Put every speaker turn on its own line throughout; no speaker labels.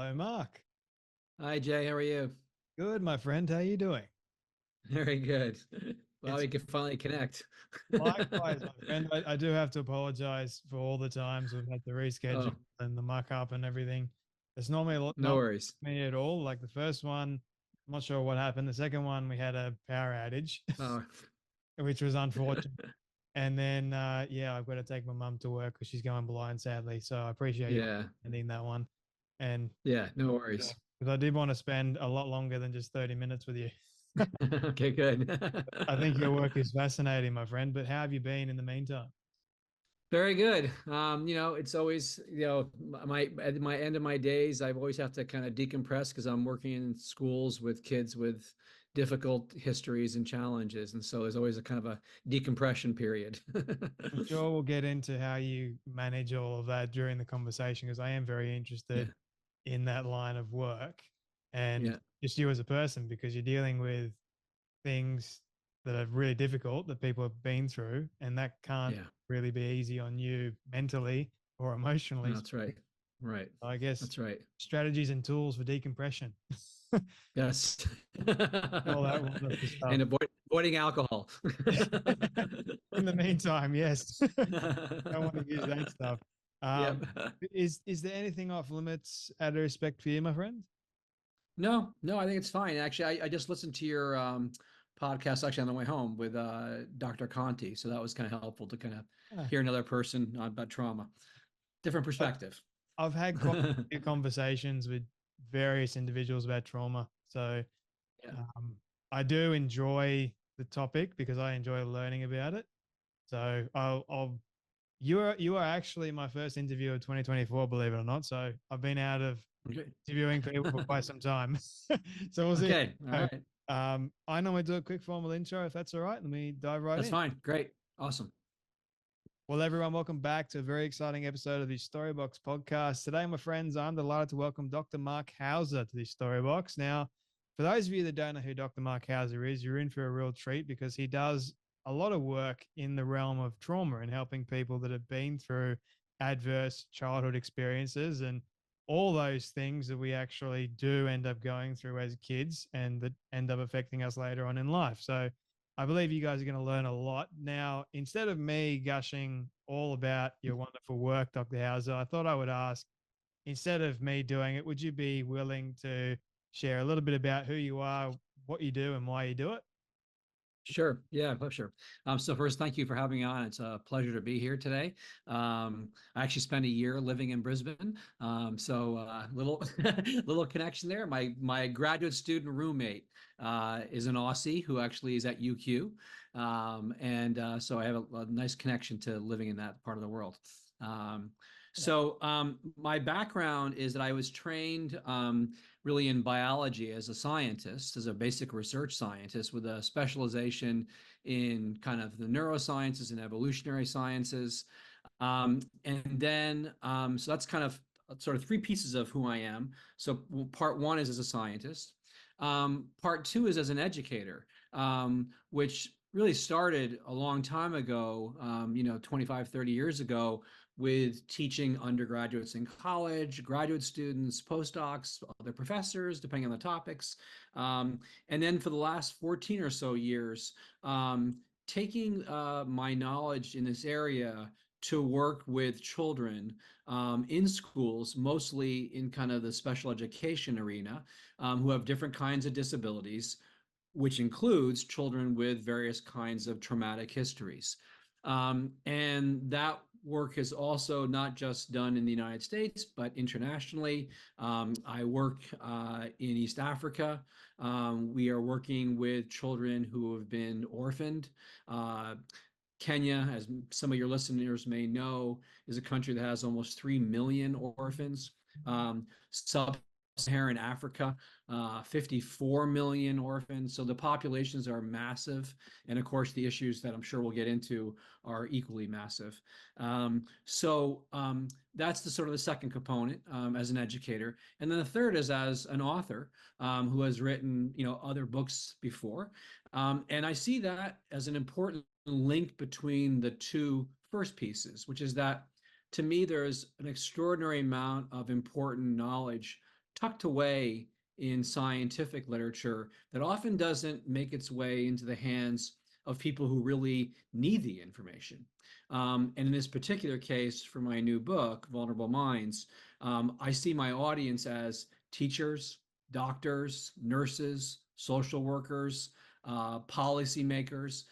Hello, Mark.
Hi, Jay. How are you?
Good, my friend. How you doing?
Very good. Well,
It's
we can finally connect.
likewise, my friend. I do have to apologize for all the times we've had to reschedule
Oh,
and the muck up and everything. It's normally
no
not
worries.
me at all. Like the first one, I'm not sure what happened. The second one, we had a power outage,
Oh,
which was unfortunate. And then, yeah, I've got to take my mum to work because she's going blind, sadly. So I appreciate you
yeah.
ending that one. And
Yeah, no worries.
because I did want to spend a lot longer than just 30 minutes with you.
Okay, good.
I think your work is fascinating, my friend, but how have you been in the meantime?
Very good. It's always, at my end of my days, I've always have to kind of decompress because I'm working in schools with kids with difficult histories and challenges. And so there's always a kind of a decompression period.
I'm sure we'll get into how you manage all of that during the conversation because I am very interested
Yeah,
in that line of work and
yeah,
just you as a person because you're dealing with things that are really difficult that people have been through, and that can't
yeah.
really be easy on you mentally or emotionally.
No, that's right. Right.
I guess
That's right.
strategies and tools for decompression,
Yes.
all that wonderful stuff.
And avoiding alcohol.
In the meantime, yes, don't want to use that stuff. Um,
Yep.
is there anything off limits out of respect for you, my friend?
No, no, I think it's fine. Actually, I just listened to your podcast actually on the way home with Dr. Conti. So that was kind of helpful to kind of
Ah,
hear another person about trauma, different perspective.
I've had quite a few conversations with various individuals about trauma, so
Yeah.
um, I do enjoy the topic because I enjoy learning about it. So I'll you are actually my first interview of 2024, believe it or not. So I've been out of
Okay.
interviewing people for quite some time. So we'll see.
Okay. All right.
I normally do a quick formal intro if that's all right. Let me dive right
That's
in.
fine. Great. Awesome.
Well, everyone, welcome back to a very exciting episode of the Storybox podcast. Today, my friends, I'm delighted to welcome Dr. Marc Hauser to the Storybox. Now, for those of you that don't know who Dr. Marc Hauser is, you're in for a real treat because he does a lot of work in the realm of trauma and helping people that have been through adverse childhood experiences and all those things that we actually do end up going through as kids and that end up affecting us later on in life. So, I believe you guys are going to learn a lot. Now, instead of me gushing all about your wonderful work, Dr. Hauser, I thought I would ask, instead of me doing it, would you be willing to share a little bit about who you are, what you do, and why you do it?
Sure. Yeah, sure. So first, thank you for having me on. It's a pleasure to be here today. I actually spent a year living in Brisbane. Little little connection there. My graduate student roommate is an Aussie who actually is at UQ. So I have a nice connection to living in that part of the world. Um, my background is that I was trained really in biology as a scientist, as a basic research scientist with a specialization in kind of the neurosciences and evolutionary sciences. So that's kind of sort of three pieces of who I am. So part one is as a scientist. Part two is as an educator, which really started a long time ago, 25, 30 years ago, with teaching undergraduates in college, graduate students, postdocs, other professors, depending on the topics. And then for the last 14 or so years, taking my knowledge in this area to work with children in schools, mostly in kind of the special education arena, who have different kinds of disabilities, which includes children with various kinds of traumatic histories. And that work is also not just done in the United States, but internationally. I work in East Africa. We are working with children who have been orphaned. Uh, Kenya, as some of your listeners may know, is a country that has almost 3 million orphans. Sub-Saharan Africa, 54 million orphans. So the populations are massive. And of course, the issues that I'm sure we'll get into are equally massive. That's the sort of the second component as an educator. And then the third is as an author who has written, other books before. And I see that as an important link between the two first pieces, which is that to me, there's an extraordinary amount of important knowledge tucked away in scientific literature that often doesn't make its way into the hands of people who really need the information. And in this particular case, for my new book, Vulnerable Minds, I see my audience as teachers, doctors, nurses, social workers, policymakers,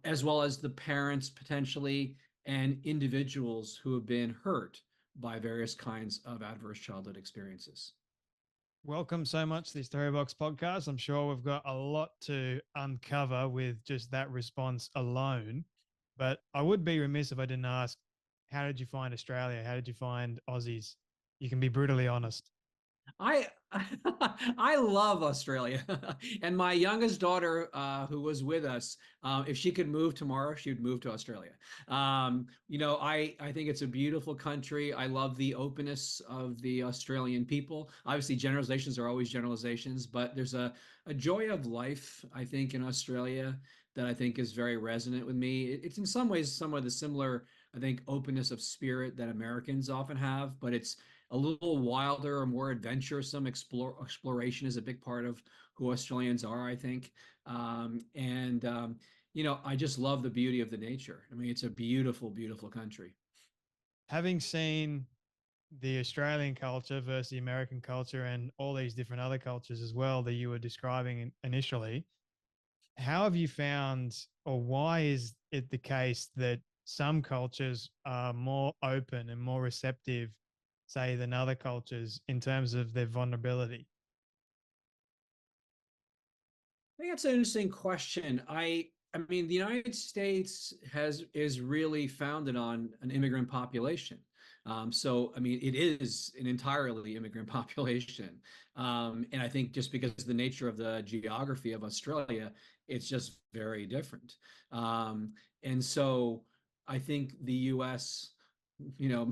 as well as the parents potentially and individuals who have been hurt by various kinds of adverse childhood experiences.
Welcome so much to the Storybox podcast. I'm sure we've got a lot to uncover with just that response alone. But I would be remiss if I didn't ask, how did you find Australia? How did you find Aussies? You can be brutally honest.
I I love Australia, and my youngest daughter, who was with us, if she could move tomorrow, she would move to Australia. I think it's a beautiful country. I love the openness of the Australian people. Obviously, generalizations are always generalizations, but there's a joy of life, I think, in Australia that I think is very resonant with me. It's in some ways some of the similar, I think, openness of spirit that Americans often have, but it's a little wilder or more adventuresome. Exploration is a big part of who Australians are, I think. I just love the beauty of the nature. I mean, it's a beautiful, beautiful country.
Having seen the Australian culture versus the American culture and all these different other cultures as well that you were describing initially, how have you found, or why is it the case that some cultures are more open and more receptive, say, than other cultures in terms of their vulnerability?
I think that's an interesting question. I mean, the United States is really founded on an immigrant population. So, I mean, it is an entirely immigrant population. And I think just because of the nature of the geography of Australia, it's just very different. And so I think the US, you know,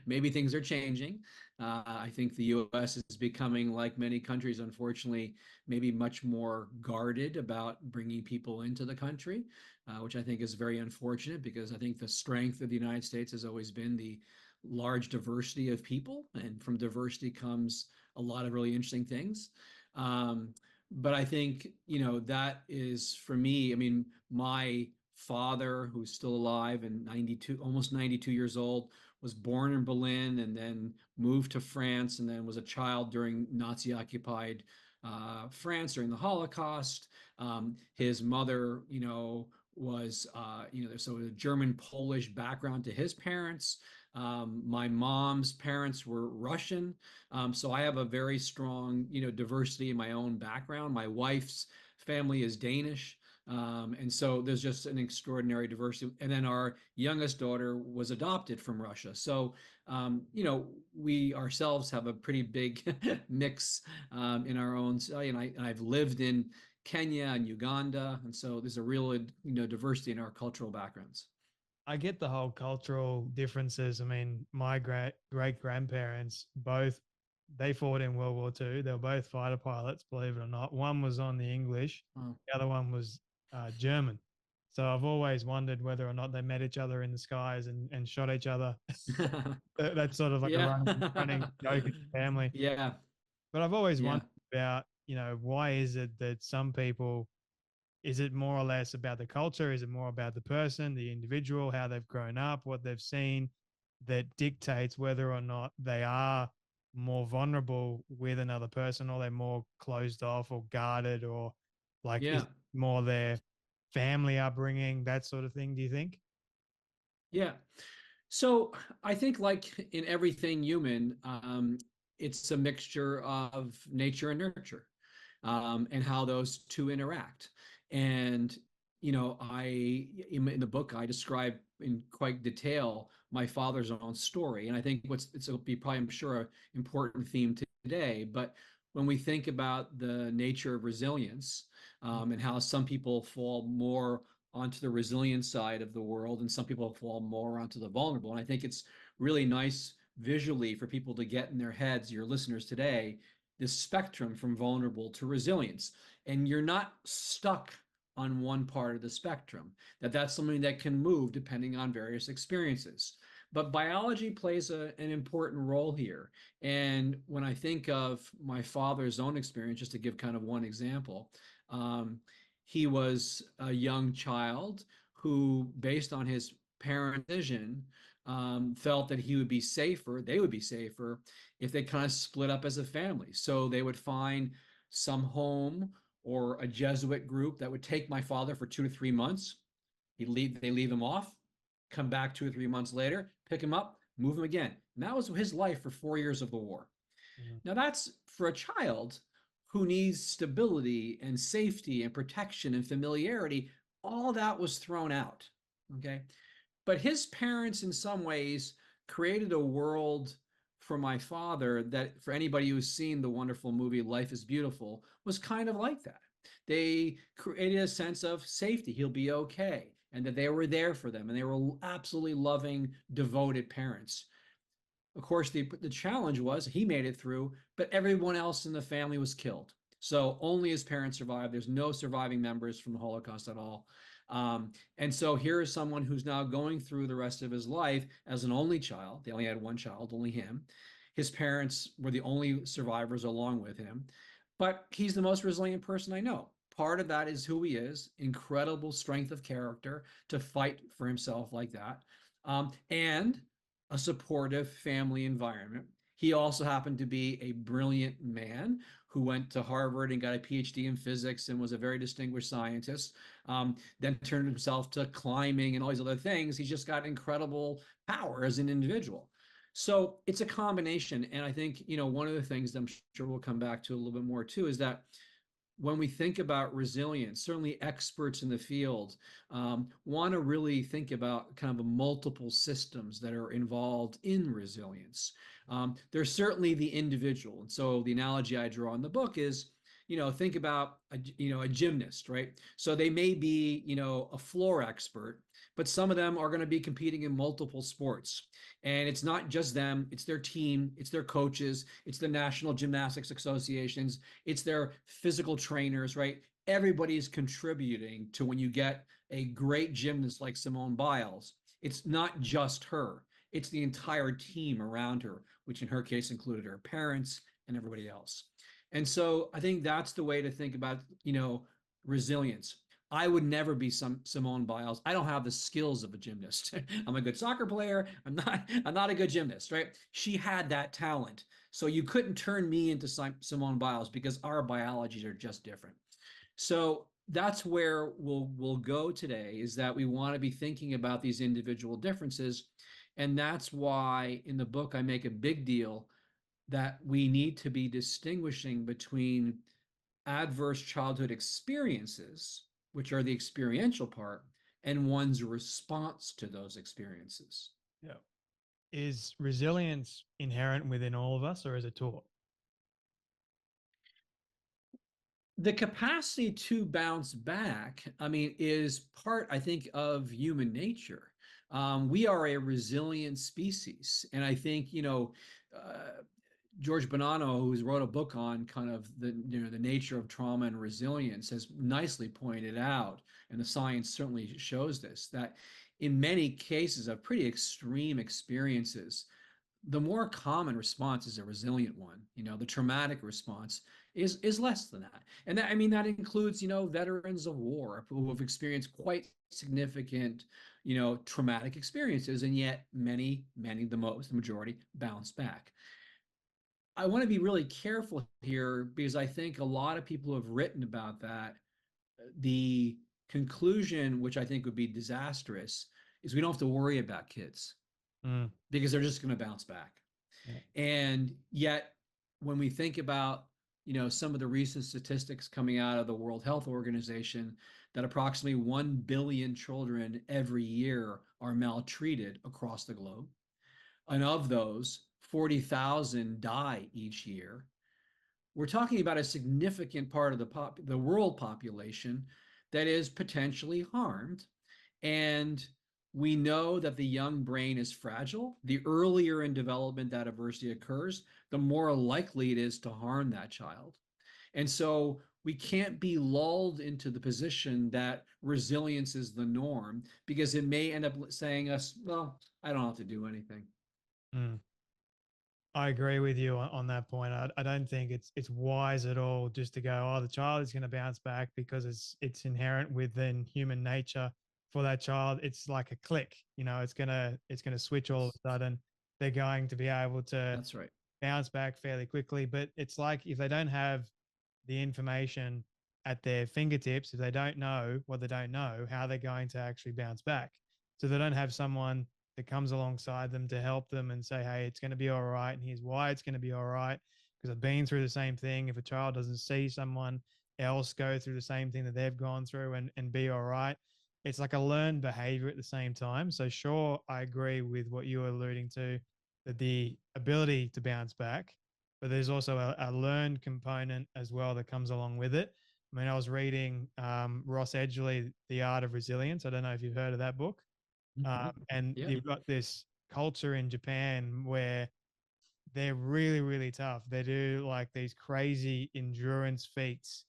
maybe things are changing. I think the US is becoming, like many countries, unfortunately, maybe much more guarded about bringing people into the country, which I think is very unfortunate because I think the strength of the United States has always been the large diversity of people, and from diversity comes a lot of really interesting things. But I think, that is for me, I mean, my father, who's still alive and 92, almost 92 years old, was born in Berlin and then moved to France and then was a child during Nazi occupied France during the Holocaust. His mother, was, so a German Polish background to his parents. My mom's parents were Russian. So I have a very strong, diversity in my own background. My wife's family is Danish. And so there's just an extraordinary diversity. And then our youngest daughter was adopted from Russia. So, we ourselves have a pretty big mix in our own. And I've lived in Kenya and Uganda. And so there's a real, diversity in our cultural backgrounds.
I get the whole cultural differences. I mean, my great grandparents both, they fought in World War II. They were both fighter pilots, believe it or not. One was on the English,
Oh.
the other one was German. So I've always wondered whether or not they met each other in the skies and shot each other. That's sort of like a
Yeah.
running joke in the family.
Yeah.
But I've always
Yeah.
wondered about, why is it that some people, is it more or less about the culture? Is it more about the person, the individual, how they've grown up, what they've seen, that dictates whether or not they are more vulnerable with another person, or they're more closed off or guarded, or like is
Yeah.
it more their family upbringing, that sort of thing, do you think?
Yeah. So I think, like in everything human, it's a mixture of nature and nurture, and how those two interact. And in the book, I describe in quite detail my father's own story, and I think it'll be probably, I'm sure, an important theme today. But when we think about the nature of resilience, and how some people fall more onto the resilient side of the world, and some people fall more onto the vulnerable. And I think it's really nice visually for people to get in their heads, your listeners today, this spectrum from vulnerable to resilience. And you're not stuck on one part of the spectrum, that's something that can move depending on various experiences. but biology plays an important role here. And when I think of my father's own experience, just to give kind of one example, um, he was a young child who, based on his parent vision, felt that he would be safer, they would be safer if they kind of split up as a family. So they would find some home or a Jesuit group that would take my father for 2 to 3 months. They leave him off, come back 2 or 3 months later, pick him up, move him again. And that was his life for 4 years of the war.
Mhm.
Now, that's for a child who needs stability and safety and protection and familiarity. All that was thrown out. Okay. But his parents, in some ways, created a world for my father that, for anybody who's seen the wonderful movie Life is Beautiful, was kind of like that. They created a sense of safety. He'll be okay. And that they were there for them. And they were absolutely loving, devoted parents. Of course, the challenge was he made it through, but everyone else in the family was killed. So only his parents survived. There's no surviving members from the Holocaust at all. And so here is someone who's now going through the rest of his life as an only child. They only had one child, only him. His parents were the only survivors along with him. But he's the most resilient person I know. Part of that is who he is, incredible strength of character to fight for himself like that. And a supportive family environment. He also happened to be a brilliant man who went to Harvard and got a PhD in physics and was a very distinguished scientist. Then turned himself to climbing and all these other things. He's just got incredible power as an individual. So it's a combination. And I think, one of the things that I'm sure we'll come back to a little bit more too is that when we think about resilience, certainly experts in the field want to really think about kind of multiple systems that are involved in resilience. There's certainly the individual. And so the analogy I draw in the book is, think about a gymnast, right? So they may be, a floor expert, but some of them are going to be competing in multiple sports. And it's not just them, it's their team, it's their coaches, it's the National Gymnastics Associations, it's their physical trainers, right? Everybody's contributing to when you get a great gymnast like Simone Biles. It's not just her, it's the entire team around her, which in her case included her parents and everybody else. And so I think that's the way to think about, resilience. I would never be some Simone Biles. I don't have the skills of a gymnast. I'm a good soccer player. I'm not a good gymnast, right? She had that talent. So you couldn't turn me into Simone Biles because our biologies are just different. So that's where we'll go today, is that we want to be thinking about these individual differences. And that's why in the book I make a big deal that we need to be distinguishing between adverse childhood experiences, which are the experiential part, and one's response to those experiences.
Yeah. Is resilience inherent within all of us, or is it taught?
The capacity to bounce back, is part, I think, of human nature. We are a resilient species. And I think, George Bonanno, who's wrote a book on kind of the nature of trauma and resilience, has nicely pointed out, and the science certainly shows this, that in many cases of pretty extreme experiences, the more common response is a resilient one. The traumatic response is less than that. And that includes, veterans of war who have experienced quite significant, traumatic experiences, and yet many, the majority bounce back. I want to be really careful here because I think a lot of people who have written about that, the conclusion, which I think would be disastrous, is we don't have to worry about kids
Mm,
because they're just going to bounce back.
yeah.
And yet, when we think about, some of the recent statistics coming out of the World Health Organization, that approximately 1 billion children every year are maltreated across the globe. And of those, 40,000 die each year. We're talking about a significant part of the world population that is potentially harmed. And we know that the young brain is fragile. The earlier in development that adversity occurs, the more likely it is to harm that child. And so we can't be lulled into the position that resilience is the norm, because it may end up saying us, well, I don't have to do anything.
Mm. I agree with you on that point. I don't think it's wise at all just to go, oh, the child is going to bounce back because it's inherent within human nature for that child. It's like a click, it's gonna switch all of
Yes,
a sudden. They're going to be able to
that's right.
bounce back fairly quickly. But it's like if they don't have the information at their fingertips, if they don't know what they don't know, how they're going to actually bounce back. So they don't have someone that comes alongside them to help them and say, hey, it's going to be all right. And here's why it's going to be all right. Because I've been through the same thing. If a child doesn't see someone else go through the same thing that they've gone through and be all right, it's like a learned behavior at the same time. So, sure, I agree with what you were alluding to, that the ability to bounce back, but there's also a learned component as well that comes along with it. I mean, I was reading Ross Edgley, The Art of Resilience. I don't know if you've heard of that book.
Mm-hmm.
And
Yeah.
you've got this culture in Japan where they're really, really tough. They do like these crazy endurance feats.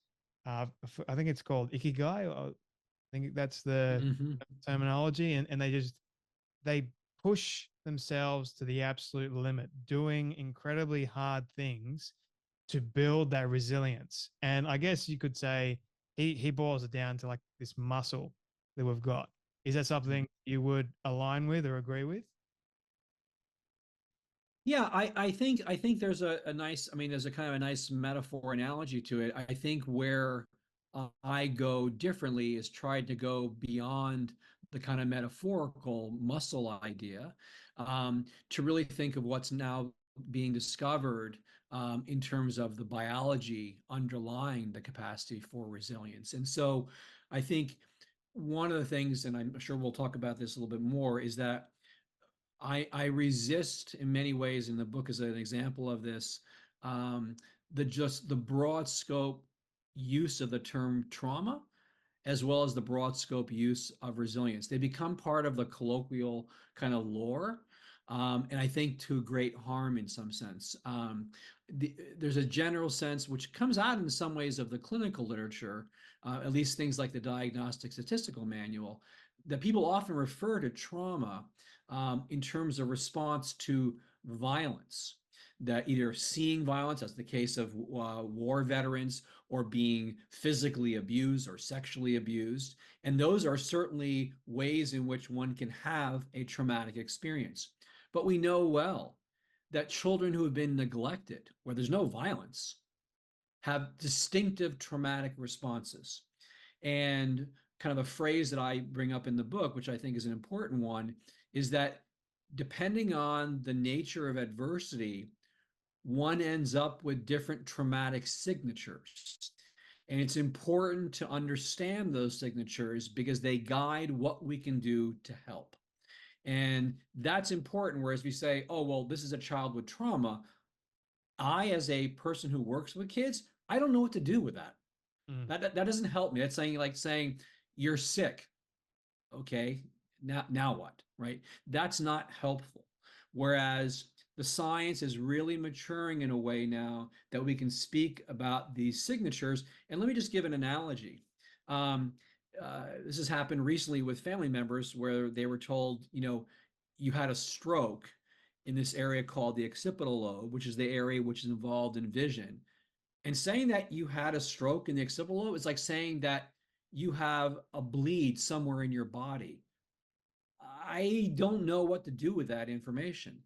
I think it's called Ikigai. Or I think that's the
Mm-hmm.
terminology. And they push themselves to the absolute limit, doing incredibly hard things to build that resilience. And I guess you could say he boils it down to like this muscle that we've got. Is that something you would align with or agree with?
Yeah, I think there's a nice, I mean, there's a kind of a nice metaphor analogy to it. I think where I go differently is tried to go beyond the kind of metaphorical muscle idea, to really think of what's now being discovered, in terms of the biology underlying the capacity for resilience. And so I think one of the things, and I'm sure we'll talk about this a little bit more, is that I resist in many ways, in the book as an example of this, um, the broad scope use of the term trauma, as well as the broad scope use of resilience. They become part of the colloquial kind of lore, and I think to great harm in some sense. There's a general sense, which comes out in some ways of the clinical literature, at least things like the Diagnostic Statistical Manual, that people often refer to trauma, in terms of response to violence. That either seeing violence, as the case of war veterans, or being physically abused or sexually abused. And those are certainly ways in which one can have a traumatic experience. But we know well that children who have been neglected, where there's no violence, have distinctive traumatic responses. And kind of a phrase that I bring up in the book, which I think is an important one, is that depending on the nature of adversity, one ends up with different traumatic signatures. And it's important to understand those signatures because they guide what we can do to help. And that's important. Whereas we say, oh, well, this is a child with trauma. I, as a person who works with kids, I don't know what to do with that.
Mm,
That doesn't help me. That's saying you're sick. Okay, now what, right? That's not helpful. Whereas the science is really maturing in a way now that we can speak about these signatures. And let me just give an analogy. um, this has happened recently with family members where they were told, you had a stroke in this area called the occipital lobe, which is the area which is involved in vision. And saying that you had a stroke in the occipital lobe is like saying that you have a bleed somewhere in your body. I don't know what to do with that information.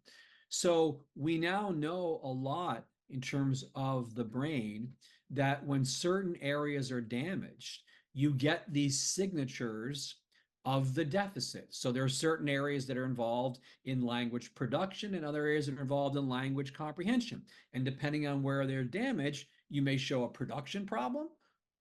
So we now know a lot in terms of the brain, that when certain areas are damaged, you get these signatures of the deficit. So there are certain areas that are involved in language production and other areas that are involved in language comprehension. And depending on where they're damaged, you may show a production problem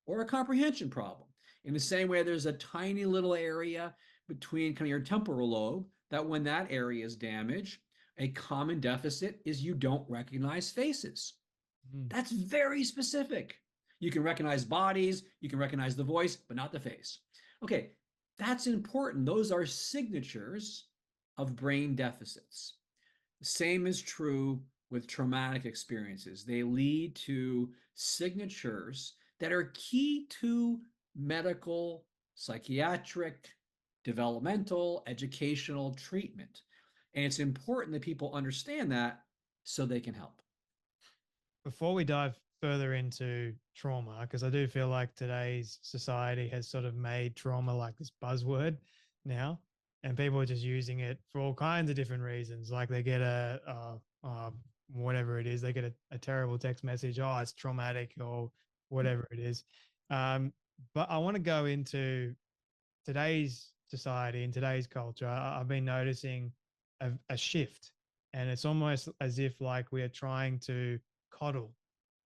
or a comprehension problem. In the same way, there's a tiny little area between kind of your temporal lobe that when that area is damaged, a common deficit is you don't recognize faces.
mm,
That's very specific. You can recognize bodies, you can recognize the voice, but not the face. Okay, that's important. Those are signatures of brain deficits. The same is true with traumatic experiences. They lead to signatures that are key to medical, psychiatric, developmental, educational treatment. And it's important that people understand that so they can help.
Before we dive further into trauma, because I do feel like today's society has sort of made trauma like this buzzword now, and people are just using it for all kinds of different reasons. Like they get whatever it is, they get a terrible text message, oh, it's traumatic or whatever it is. Um, but I want to go into today's society and today's culture. I've been noticing a shift, and it's almost as if like we are trying to coddle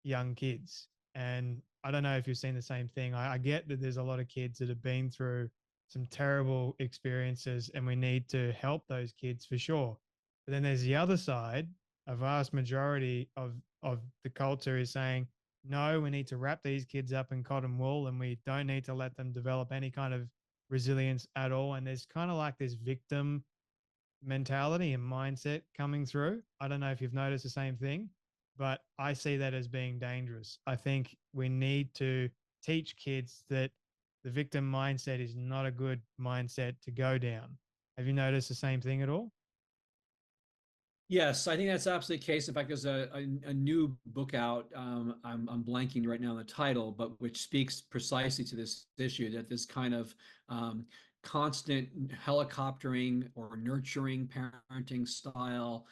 young kids. And I don't know if you've seen the same thing. I get that there's a lot of kids that have been through some terrible experiences, and we need to help those kids for sure. But then there's the other side. A vast majority of the culture is saying, no, we need to wrap these kids up in cotton wool, and we don't need to let them develop any kind of resilience at all. And there's kind of like this victim mentality and mindset coming through. I don't know if you've noticed the same thing, but I see that as being dangerous. I think we need to teach kids that the victim mindset is not a good mindset to go down. Have you noticed the same thing at all?
Yes, I think that's absolutely the case. In fact, there's a new book out. I'm blanking right now on the title, but which speaks precisely to this issue that this kind of constant helicoptering or nurturing parenting style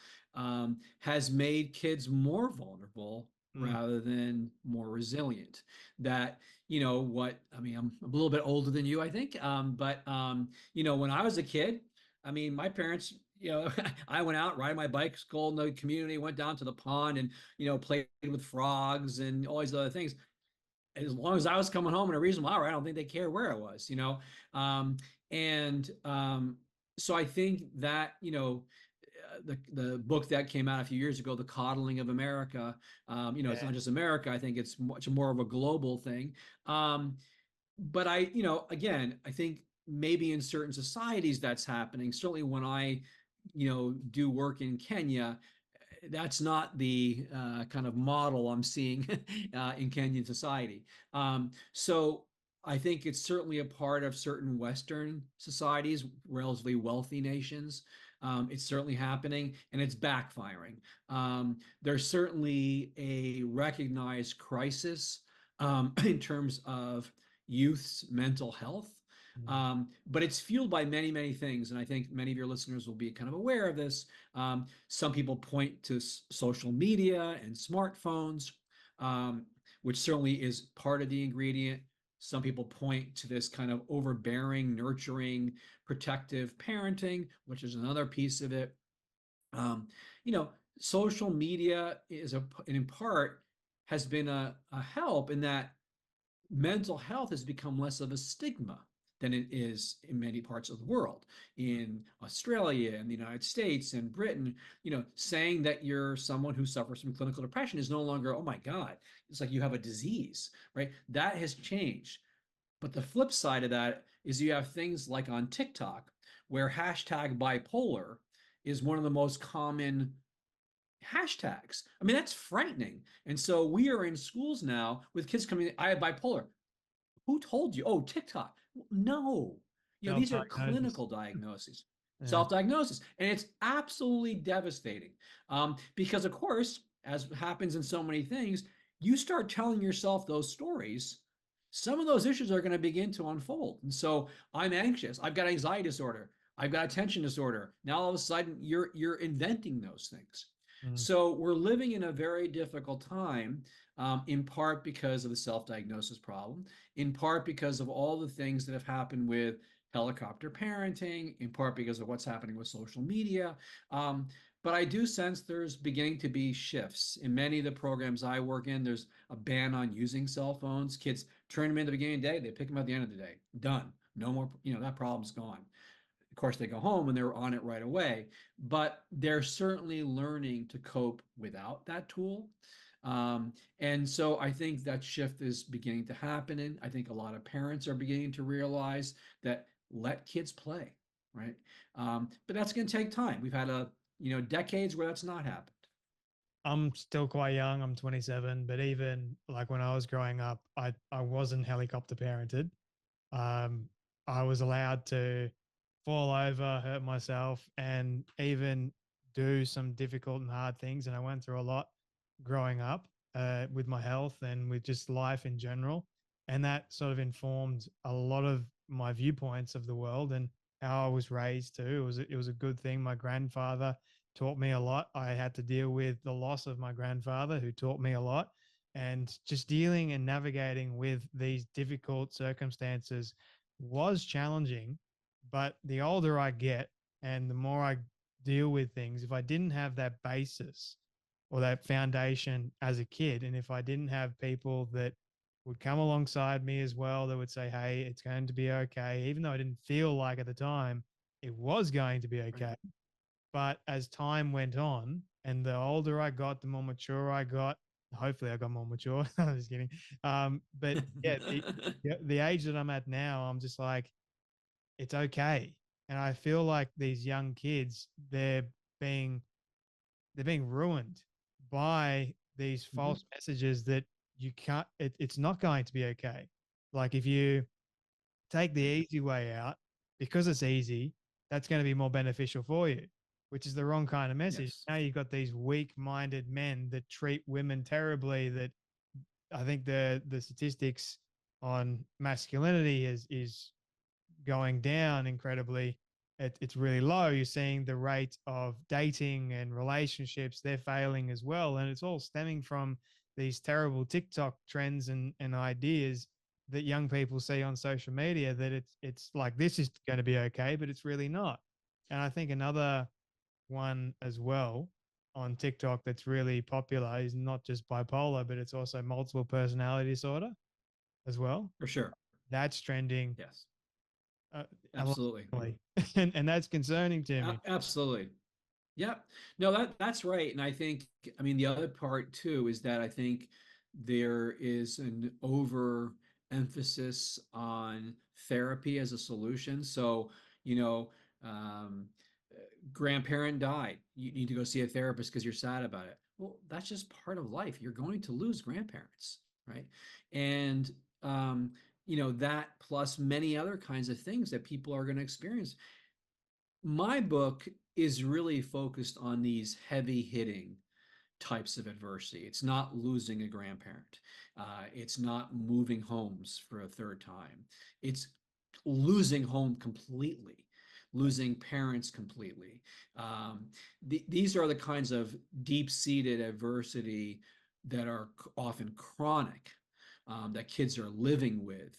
has made kids more vulnerable
Mm,
rather than more resilient. That, what, I mean, I'm a little bit older than you, I think. But when I was a kid, I mean, my parents, I went out riding my bike, school in the community, went down to the pond and, played with frogs and all these other things. As long as I was coming home in a reasonable hour, I don't think they cared where I was. Um, and so I think that, the book that came out a few years ago, The Coddling of America, it's
yeah.
not just America. I think it's much more of a global thing. But again, I think maybe in certain societies that's happening. Certainly when I, do work in Kenya, that's not the kind of model I'm seeing in Kenyan society. So I think it's certainly a part of certain Western societies, relatively wealthy nations. It's certainly happening and it's backfiring. There's certainly a recognized crisis in terms of youth's mental health.
Mm,
But it's fueled by many, many things. And I think many of your listeners will be kind of aware of this. Some people point to social media and smartphones, which certainly is part of the ingredient. Some people point to this kind of overbearing, nurturing, protective parenting, which is another piece of it. Um, you know, Social media in part has been a help in that mental health has become less of a stigma than it is in many parts of the world. In Australia and the United States and Britain, saying that you're someone who suffers from clinical depression is no longer, oh my God, it's like you have a disease, right? That has changed. But the flip side of that is you have things like on TikTok, where hashtag bipolar is one of the most common hashtags. I mean, that's frightening. And so we are in schools now with kids coming, I have bipolar. Who told you? Oh, TikTok. No. These are
self-diagnosis.
clinical diagnoses,
Yeah.
self-diagnosis, and it's absolutely devastating. Because of course, as happens in so many things, you start telling yourself those stories, some of those issues are going to begin to unfold. And so I'm anxious. I've got anxiety disorder. I've got attention disorder. Now all of a sudden you're inventing those things.
Mm.
So we're living in a very difficult time, in part because of the self-diagnosis problem, in part because of all the things that have happened with helicopter parenting, in part because of what's happening with social media. But I do sense there's beginning to be shifts. In many of the programs I work in, there's a ban on using cell phones. Kids turn them in at the beginning of the day, they pick them at the end of the day. Done. No more, that problem's gone. Of course, they go home and they're on it right away, but they're certainly learning to cope without that tool. And so I think that shift is beginning to happen. And I think a lot of parents are beginning to realize that let kids play, right? But that's going to take time. We've had decades where that's not happened.
I'm still quite young. I'm 27, but even like when I was growing up, I wasn't helicopter parented. Um, I was allowed to fall over, hurt myself, and even do some difficult and hard things. And I went through a lot growing up with my health and with just life in general. And that sort of informed a lot of my viewpoints of the world and how I was raised too. It was a good thing. My grandfather taught me a lot. I had to deal with the loss of my grandfather, who taught me a lot. And just dealing and navigating with these difficult circumstances was challenging. But the older I get and the more I deal with things, if I didn't have that basis or that foundation as a kid, and if I didn't have people that would come alongside me as well, that would say, hey, it's going to be okay, even though I didn't feel like at the time it was going to be
Right.
okay. But as time went on and the older I got, the more mature I got. Hopefully, I got more mature. I'm just kidding. But yeah, the age that I'm at now, I'm just like, it's okay. And I feel like these young kids, being they're being ruined by these
Mhm.
false messages that you can't. It's not going to be okay. Like if you take the
Right.
easy way out because it's easy, that's going to be more beneficial for you, which is the wrong kind of message.
Yes.
Now you've got these weak-minded men that treat women terribly. That I think the statistics on masculinity is going down incredibly. It's really low. You're seeing the rate of dating and relationships, they're failing as well. And it's all stemming from these terrible TikTok trends and ideas that young people see on social media, that it's like this is going to be okay, but it's really not. And I think another one as well on TikTok that's really popular is not just bipolar, but it's also multiple personality disorder as well.
For sure.
That's trending
Yes.
uh,
Absolutely.
alarmingly, and that's concerning to me.
Absolutely. Yep. No, that's right. And I think, I mean, the other part too is that I think there is an overemphasis on therapy as a solution. So, you know, um, uh, grandparent died. You need to go see a therapist because you're sad about it. Well, that's just part of life. You're going to lose grandparents, right? And that plus many other kinds of things that people are going to experience. My book is really focused on these heavy hitting types of adversity. It's not losing a grandparent. It's not moving homes for a third time. It's losing home completely, losing parents completely. Um, these are the kinds of deep seated adversity that are often chronic, that kids are living with.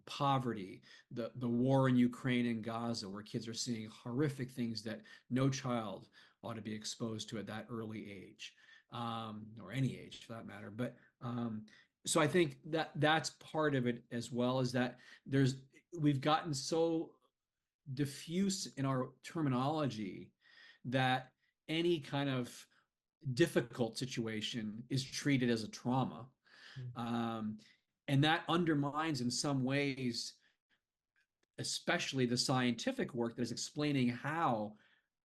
Poverty, the war in Ukraine and Gaza, where kids are seeing horrific things that no child ought to be exposed to at that early age, or any age for that matter. But so I think that that's part of it as well, is that there's we've gotten so diffuse in our terminology that any kind of difficult situation is treated as a trauma.
Mm.
Um, and that undermines, in some ways, especially the scientific work that is explaining how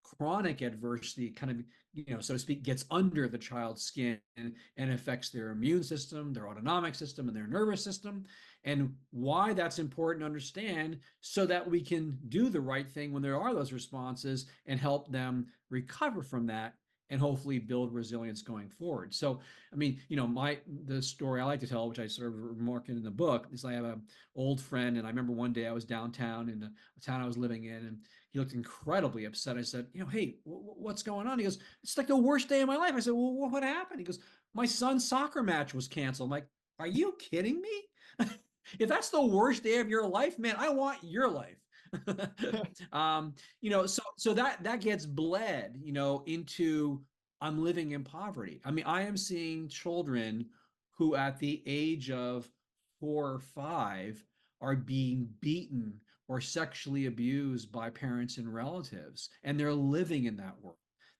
chronic adversity kind of, so to speak, gets under the child's skin and affects their immune system, their autonomic system, and their nervous system, and why that's important to understand so that we can do the right thing when there are those responses and help them recover from that and hopefully build resilience going forward. So, I mean, the story I like to tell, which I sort of remark in the book, is I have a old friend, and I remember one day I was downtown in the town I was living in, and he looked incredibly upset. I said, hey, what's going on? He goes, it's like the worst day of my life. I said, well, what happened? He goes, my son's soccer match was canceled. I'm like, are you kidding me? If that's the worst day of your life, man, I want your life. So that gets bled, into I'm living in poverty. I mean, I am seeing children who at the age of 4 or 5 are being beaten or sexually abused by parents and relatives, and they're living in that world.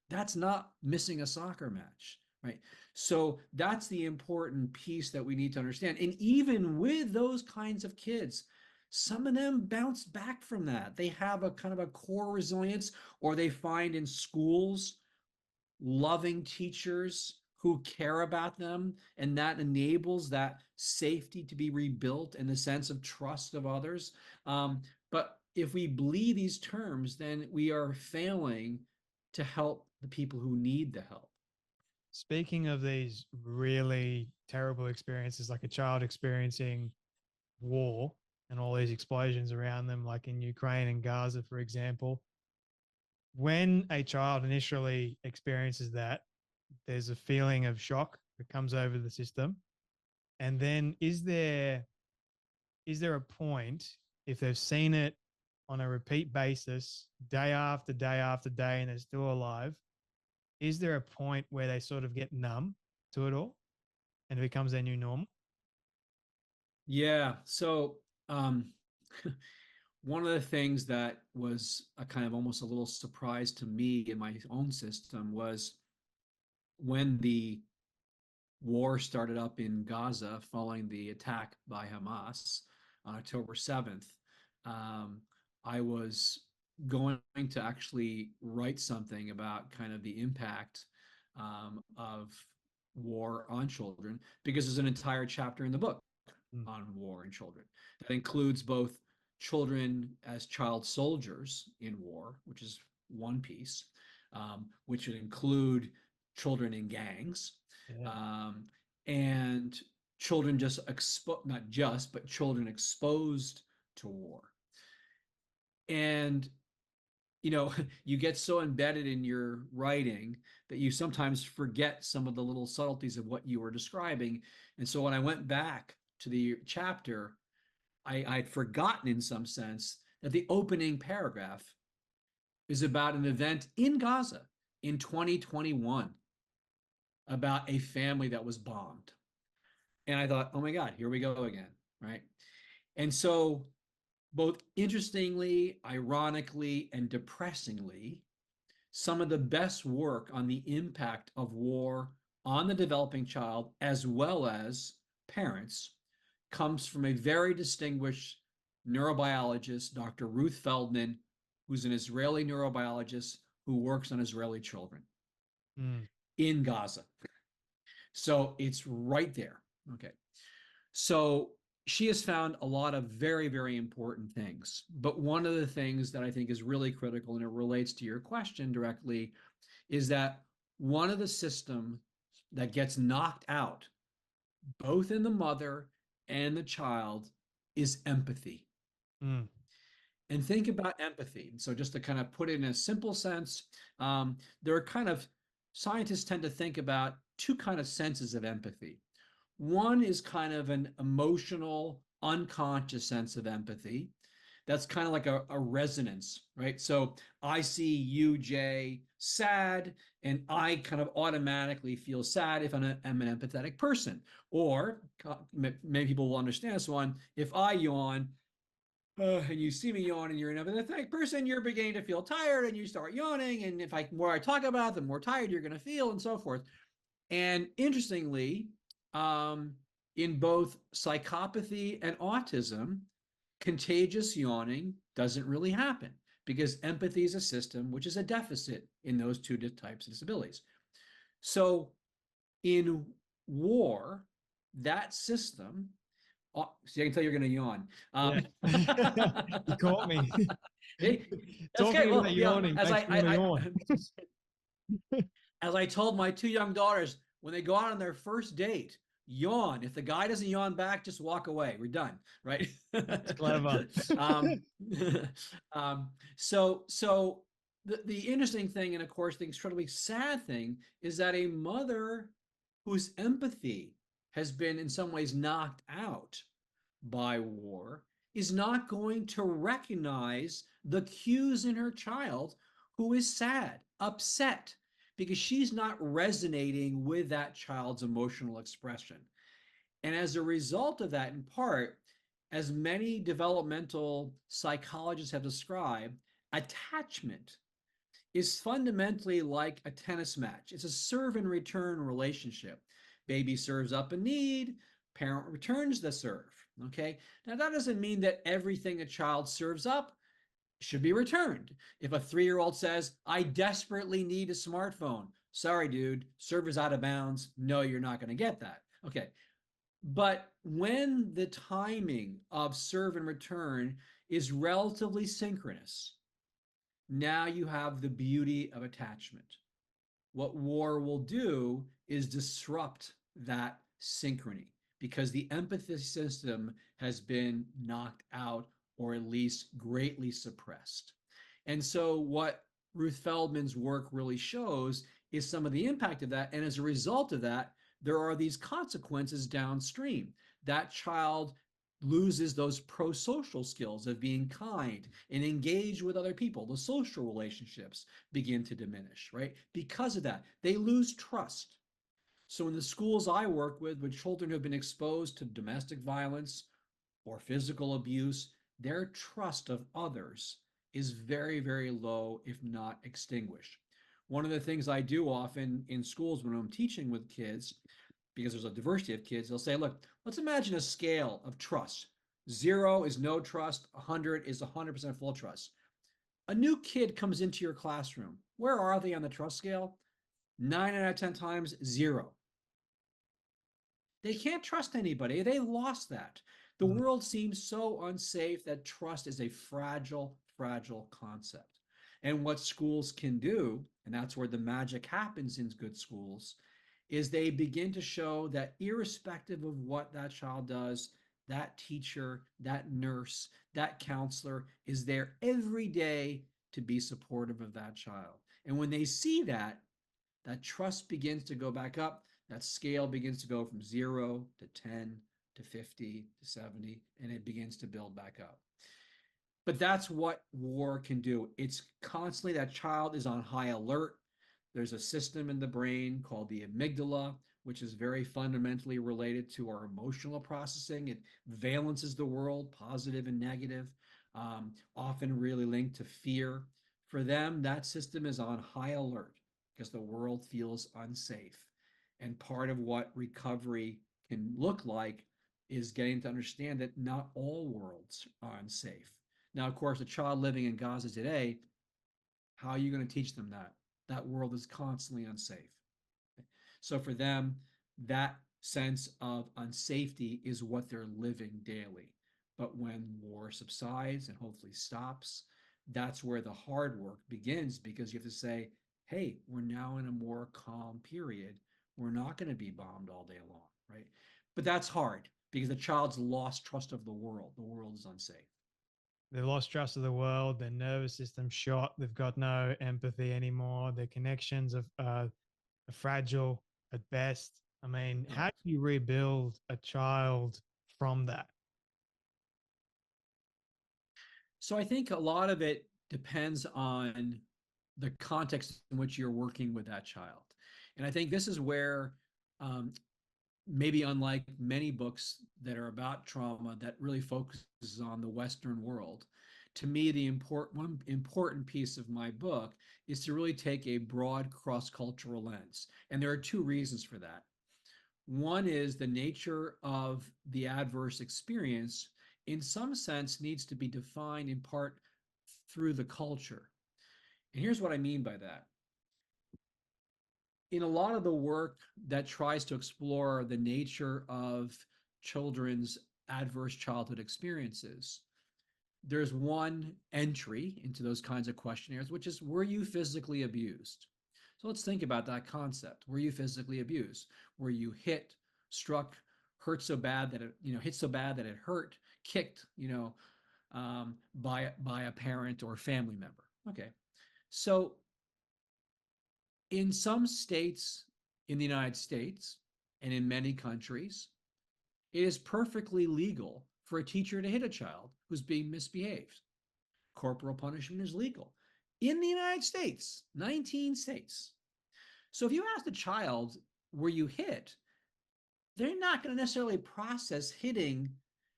That's not missing a soccer match, right? So that's the important piece that we need to understand. And even with those kinds of kids, some of them bounce back from that. They have a kind of a core resilience, or they find in schools loving teachers who care about them, and that enables that safety to be rebuilt and the sense of trust of others. But if we bleed these terms, then we are failing to help the people who need the help.
Speaking of these really terrible experiences, like a child experiencing war and all these explosions around them, like in Ukraine and Gaza, for example, when a child initially experiences that, there's a feeling of shock that comes over the system. And then is there a point, if they've seen it on a repeat basis, day after day after day, and they're still alive, is there a point where they sort of get numb to it all and it becomes their new normal?
Yeah. So, um, one of the things that was a kind of almost a little surprise to me in my own system was when the war started up in Gaza following the attack by Hamas on October 7th. Um, I was going to actually write something about kind of the impact of war on children, because there's an entire chapter in the book
Mm.
on war and children that includes both children as child soldiers in war, which is one piece, which would include children in gangs,
Yeah.
and children just not just, but children exposed to war. And you get so embedded in your writing that you sometimes forget some of the little subtleties of what you were describing. And so when I went back to the chapter, I'd forgotten in some sense that the opening paragraph is about an event in Gaza in 2021 about a family that was bombed. And I thought, oh my God, here we go again, right? And so, both interestingly, ironically, and depressingly, some of the best work on the impact of war on the developing child, as well as parents, comes from a very distinguished neurobiologist, Dr. Ruth Feldman, who's an Israeli neurobiologist who works on Israeli children
Mm.
in Gaza. So it's right there. Okay. So she has found a lot of very, very important things. But one of the things that I think is really critical, and it relates to your question directly, is that one of the systems that gets knocked out, both in the mother and the child, is empathy.
Mm.
And think about empathy. So just to kind of put it in a simple sense, there are kind of, scientists tend to think about two kind of senses of empathy. One is kind of an emotional, unconscious sense of empathy. That's kind of like a resonance, right? So I see you, Jay, sad, and I kind of automatically feel sad if I'm an empathetic person. Or many people will understand this one. If I yawn, and you see me yawn and you're an empathetic person, you're beginning to feel tired and you start yawning. And if the more I talk about it, the more tired you're going to feel, and so forth. And interestingly, in both psychopathy and autism, contagious yawning doesn't really happen because empathy is a system which is a deficit in those two types of disabilities. So in war, that system, see, I can tell you're going to yawn.
Yeah. You caught me.
That's
Talking
great. Well,
about yawning
as
makes me want to yawn.
as I told my two young daughters when they go out on their first date, yawn. If the guy doesn't yawn back, just walk away. We're done, right?
That's clever.
um, so the interesting thing, and of course the incredibly sad thing, is that a mother whose empathy has been in some ways knocked out by war is not going to recognize the cues in her child who is sad, upset, because she's not resonating with that child's emotional expression. And as a result of that, in part, as many developmental psychologists have described, attachment is fundamentally like a tennis match. It's a serve and return relationship. Baby serves up a need, parent returns the serve. Okay. Now, that doesn't mean that everything a child serves up should be returned. If a 3-year-old says, I desperately need a smartphone, Sorry, dude, server's out of bounds. No, you're not going to get that. Okay. But when the timing of serve and return is relatively synchronous, now you have the beauty of attachment. What war will do is disrupt that synchrony because the empathy system has been knocked out or at least greatly suppressed. And so, what Ruth Feldman's work really shows is some of the impact of that. And as a result of that, there are these consequences downstream. That child loses those pro-social skills of being kind and engage with other people. The social relationships begin to diminish, right? Because of that, they lose trust. So in the schools I work with children who have been exposed to domestic violence or physical abuse, their trust of others is very, very low, if not extinguished. One of the things I do often in schools when I'm teaching with kids, because there's a diversity of kids, they'll say, look, let's imagine a scale of trust. 0 is no trust, 100 is 100% full trust. A new kid comes into your classroom. Where are they on the trust scale? 9 out of 10 times, 0. They can't trust anybody. They lost that. The
Mm.
world seems so unsafe that trust is a fragile, fragile concept. And what schools can do, and that's where the magic happens in good schools, is they begin to show that irrespective of what that child does, that teacher, that nurse, that counselor is there every day to be supportive of that child. And when they see that, that trust begins to go back up. That scale begins to go from 0 to 10 to 50 to 70, and it begins to build back up. But that's what war can do. It's constantly that child is on high alert. There's a system in the brain called the amygdala, which is very fundamentally related to our emotional processing. It valences the world, positive and negative, often really linked to fear. For them, that system is on high alert because the world feels unsafe. And part of what recovery can look like is getting to understand that not all worlds are unsafe. Now, of course, a child living in Gaza today, how are you going to teach them that? That world is constantly unsafe. So for them, that sense of unsafety is what they're living daily. But when war subsides and hopefully stops, that's where the hard work begins because you have to say, hey, we're now in a more calm period. We're not going to be bombed all day long, right? But that's hard because the child's lost trust of the world. The world is unsafe.
They've lost trust of the world, their nervous system shot, they've got no empathy anymore, their connections are fragile at best. I mean, how
Correct.
do you rebuild a child from that?
So I think a lot of it depends on the context in which you're working with that child. And I think this is where, maybe unlike many books that are about trauma that really focuses on the Western world, to me, one important piece of my book is to really take a broad cross cultural lens. And there are two reasons for that. One is the nature of the adverse experience, in some sense, needs to be defined in part through the culture. And here's what I mean by that. In a lot of the work that tries to explore the nature of children's adverse childhood experiences, there's one entry into those kinds of questionnaires, which is, were you physically abused? So let's think about that concept. Were you physically abused? Were you hit, struck, hurt so bad that it, hit so bad that it hurt, kicked, by a parent or family member? Okay. So in some states in the United States and in many countries, it is perfectly legal for a teacher to hit a child who's being misbehaved. Corporal punishment is legal. In the United States, 19 states. So if you ask the child, were you hit? They're not going to necessarily process hitting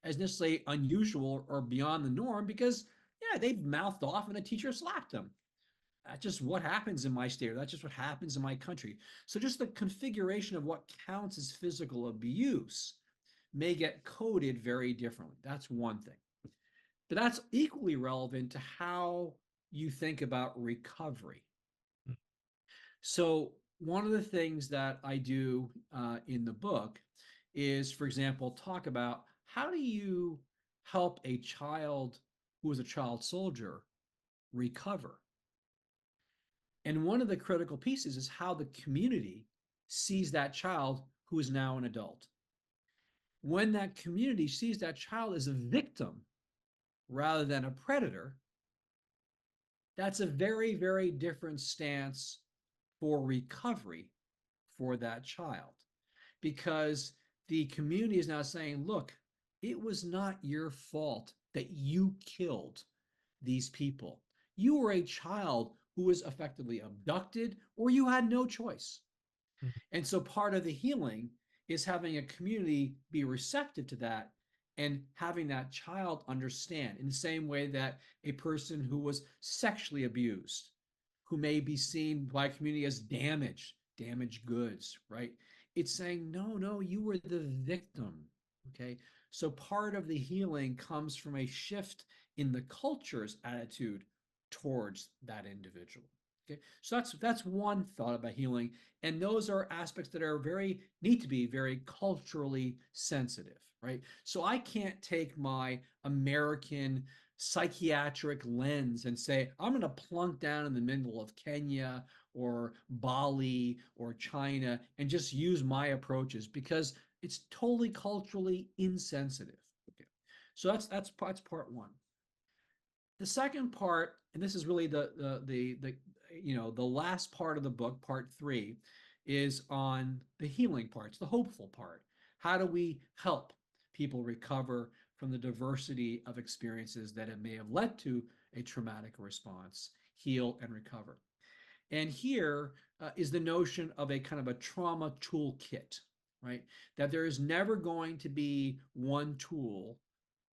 as necessarily unusual or beyond the norm because, yeah, they've mouthed off and a teacher slapped them. That's just what happens in my state, or that's just what happens in my country. So just the configuration of what counts as physical abuse may get coded very differently. That's one thing. But that's equally relevant to how you think about recovery.
Mm.
So one of the things that I do in the book is, for example, talk about how do you help a child who is a child soldier recover. And one of the critical pieces is how the community sees that child who is now an adult. When that community sees that child as a victim rather than a predator, that's a very, very different stance for recovery for that child. Because the community is now saying, look, it was not your fault that you killed these people. You were a child who was effectively abducted, or you had no choice.
Mm.
And so part of the healing is having a community be receptive to that and having that child understand in the same way that a person who was sexually abused, who may be seen by a community as damaged goods, right? It's saying, no, no, you were the victim. Okay. So part of the healing comes from a shift in the culture's attitude towards that individual. Okay. So that's one thought about healing. And those are aspects that are very need to be very culturally sensitive, right? So I can't take my American psychiatric lens and say, I'm going to plunk down in the middle of Kenya or Bali or China and just use my approaches because it's totally culturally insensitive. Okay. So that's part one. The second part, and this is really the last part of the book, part three, is on the healing parts, the hopeful part. How do we help people recover from the diversity of experiences that it may have led to a traumatic response, heal and recover? And here is the notion of a kind of a trauma toolkit, right? That there is never going to be one tool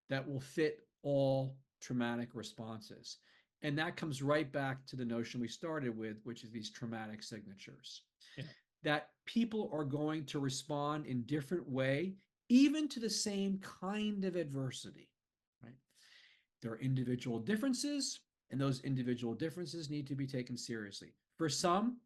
that will fit all traumatic responses. And that comes right back to the notion we started with, which is these traumatic signatures.
Yeah.
That people are going to respond in different way, even to the same kind of adversity, right? There are individual differences, and those individual differences need to be taken seriously. For some,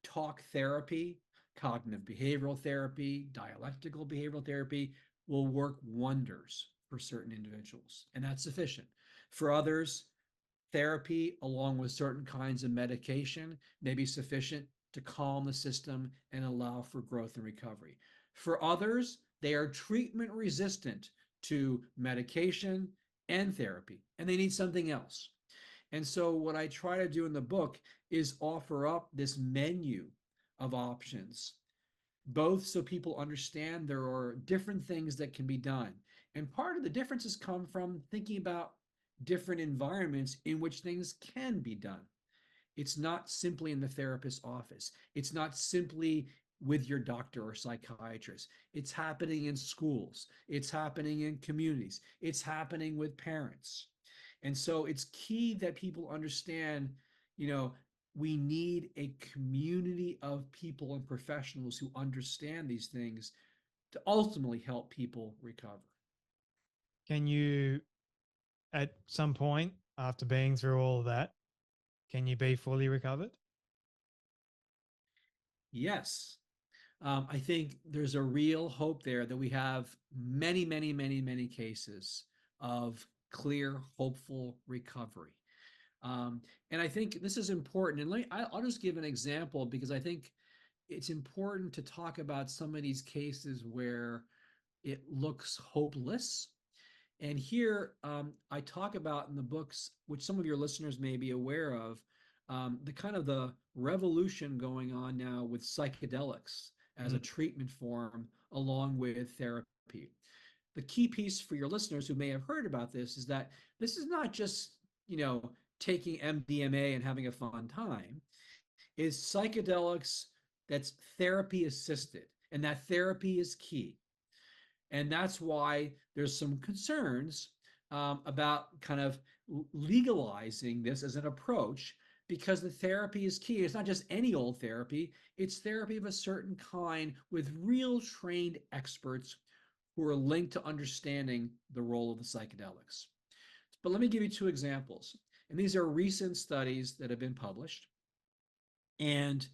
talk therapy, cognitive behavioral therapy, dialectical behavioral therapy will work wonders for certain individuals, and that's sufficient. For others, therapy along with certain kinds of medication may be sufficient to calm the system and allow for growth and recovery. For others, they are treatment resistant to medication and therapy, and they need something else. And so, what I try to do in the book is offer up this menu of options, both so people understand there are different things that can be done. And part of the differences come from thinking about different environments in which things can be done. It's not simply in the therapist's office, it's not simply with your doctor or psychiatrist. It's happening in schools, it's happening in communities, it's happening with parents. And so it's key that people understand, you know, we need a community of people and professionals who understand these things to ultimately help people recover.
Can you, at some point after being through all of that, can you be fully recovered?
Yes, I think there's a real hope there that we have many, many, many, many cases of clear, hopeful recovery. And I think this is important. And I'll just give an example because I think it's important to talk about some of these cases where it looks hopeless. And here I talk about in the books, which some of your listeners may be aware of, the kind of the revolution going on now with psychedelics as a
Mm.
treatment form along with therapy. The key piece for your listeners who may have heard about this is that this is not just, you know, taking MDMA and having a fun time. Is psychedelics that's therapy assisted, and that therapy is key. And that's why there's some concerns about kind of legalizing this as an approach because the therapy is key. It's not just any old therapy, it's therapy of a certain kind with real trained experts who are linked to understanding the role of the psychedelics. But let me give you two examples. And these are recent studies that have been published. And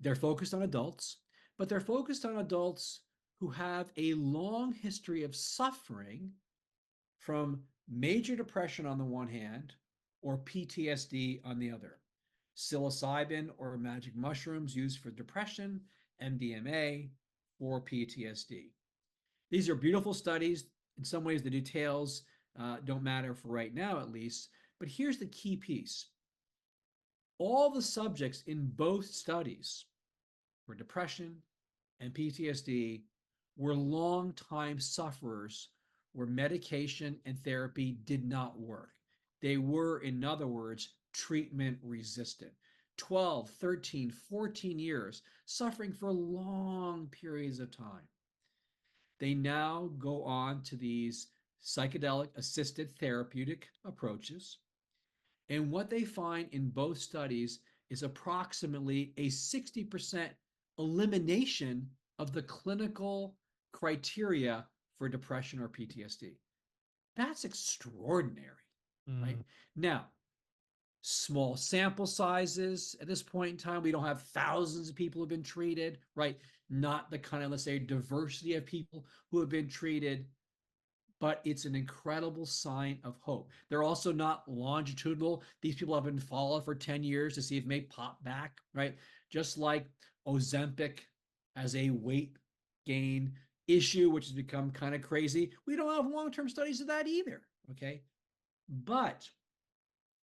They're focused on adults, but they're focused on adults who have a long history of suffering from major depression on the one hand or PTSD on the other. Psilocybin or magic mushrooms used for depression, MDMA for PTSD. These are beautiful studies. In some ways, the details don't matter for right now, at least. But here's the key piece: all the subjects in both studies for depression and PTSD were long-time sufferers where medication and therapy did not work. They were, in other words, treatment resistant. 12, 13, 14 years, suffering for long periods of time. They now go on to these psychedelic assisted therapeutic approaches. And what they find in both studies is approximately a 60% elimination of the clinical criteria for depression or PTSD. That's extraordinary, right?
Mm.
Now, small sample sizes at this point in time. We don't have thousands of people who have been treated, right? Not the kind of, let's say, diversity of people who have been treated, but it's an incredible sign of hope. They're also not longitudinal. These people have been followed for 10 years to see if it may pop back, right? Just like Ozempic as a weight gain issue, which has become kind of crazy. We don't have long-term studies of that either, okay? But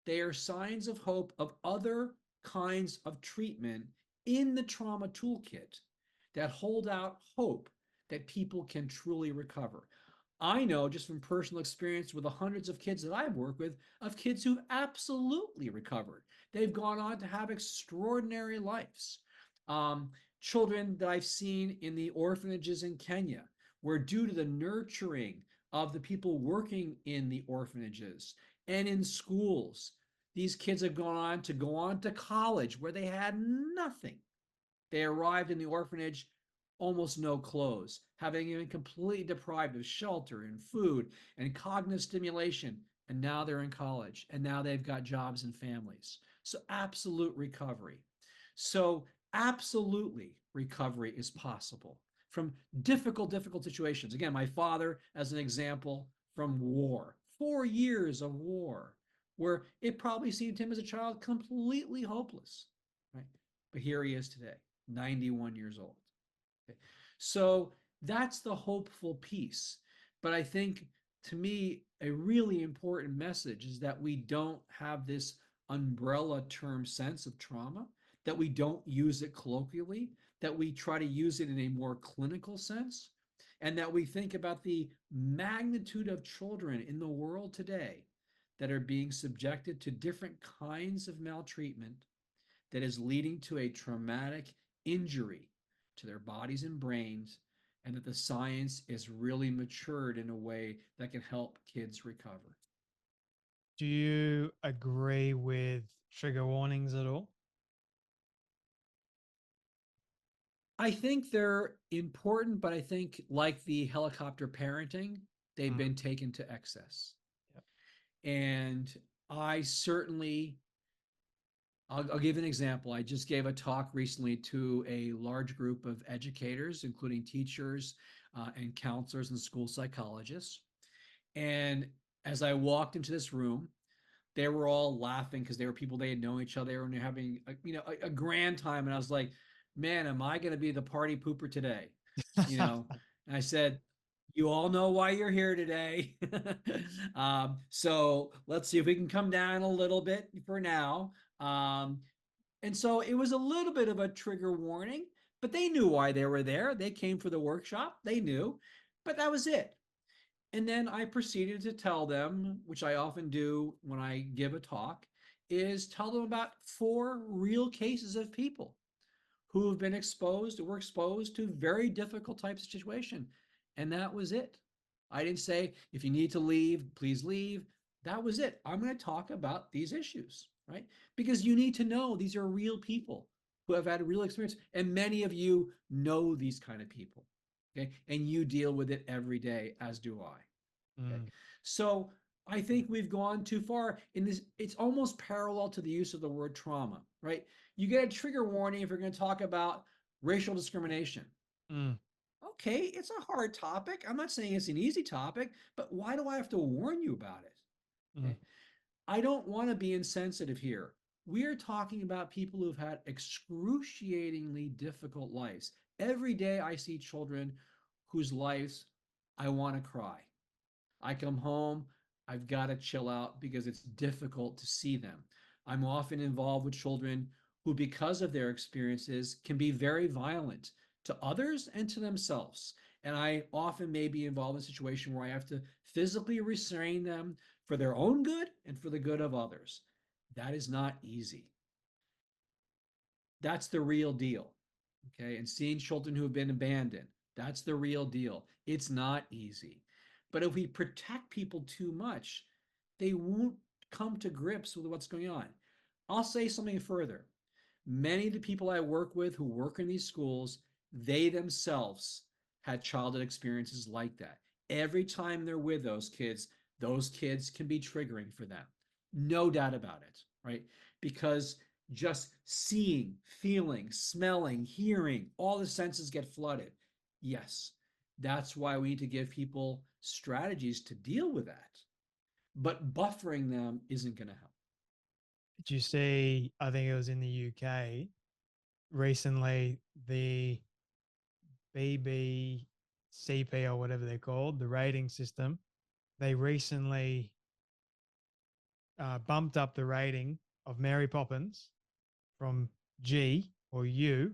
they are signs of hope of other kinds of treatment in the trauma toolkit that hold out hope that people can truly recover. I know just from personal experience with the hundreds of kids that I've worked with, of kids who've absolutely recovered. They've gone on to have extraordinary lives. Children that I've seen in the orphanages in Kenya, where due to the nurturing of the people working in the orphanages and in schools, these kids have go on to college where they had nothing. They arrived in the orphanage almost no clothes, having been completely deprived of shelter and food and cognitive stimulation. And now they're in college and now they've got jobs and families. So, absolute recovery. So, absolutely, recovery is possible from difficult situations. Again, my father, as an example, from war, 4 years of war, where it probably seemed to him as a child completely hopeless, right? But here he is today, 91 years old. Okay. So that's the hopeful piece. But I think, to me, a really important message is that we don't have this umbrella term sense of trauma, that we don't use it colloquially, that we try to use it in a more clinical sense, and that we think about the magnitude of children in the world today that are being subjected to different kinds of maltreatment that is leading to a traumatic injury to their bodies and brains, and that the science is really matured in a way that can help kids recover.
Do you agree with trigger warnings at all?
I think they're important, but I think, like the helicopter parenting, they've
Mm.
been taken to excess.
Yep.
And I certainly, I'll give an example. I just gave a talk recently to a large group of educators, including teachers and counselors and school psychologists. And as I walked into this room, they were all laughing because they were people, they had known each other and they're having a grand time. And I was like, man, am I going to be the party pooper today? And I said, you all know why you're here today. So let's see if we can come down a little bit for now. And so it was a little bit of a trigger warning, but they knew why they were there. They came for the workshop, they knew, but that was it. And then I proceeded to tell them, which I often do when I give a talk, is tell them about 4 real cases of people who have been exposed or were exposed to very difficult types of situation. And that was it. I didn't say, if you need to leave, please leave. That was it. I'm going to talk about these issues, right? Because you need to know these are real people who have had a real experience. And many of you know these kind of people, okay? And you deal with it every day, as do I. Okay.
Mm.
So I think we've gone too far in this. It's almost parallel to the use of the word trauma, right? You get a trigger warning if you're going to talk about racial discrimination.
Mm,
Okay, it's a hard topic. I'm not saying it's an easy topic, but why do I have to warn you about it?
mm,
Okay. I don't want to be insensitive here. We are talking about people who've had excruciatingly difficult lives. Every day I see children whose lives I want to cry. I come home, I've got to chill out because it's difficult to see them. I'm often involved with children who, because of their experiences, can be very violent to others and to themselves. And I often may be involved in a situation where I have to physically restrain them for their own good and for the good of others. That is not easy. That's the real deal. Okay. And seeing children who have been abandoned, that's the real deal. It's not easy. But if we protect people too much, they won't come to grips with what's going on. I'll say something further. Many of the people I work with who work in these schools, they themselves had childhood experiences like that. Every time they're with those kids can be triggering for them. No doubt about it, right? Because just seeing, feeling, smelling, hearing, all the senses get flooded. Yes, that's why we need to give people strategies to deal with that. But buffering them isn't going to help.
did you see, I think it was in the UK recently, the BBCP or whatever they're called, the rating system, they recently bumped up the rating of Mary Poppins from G or U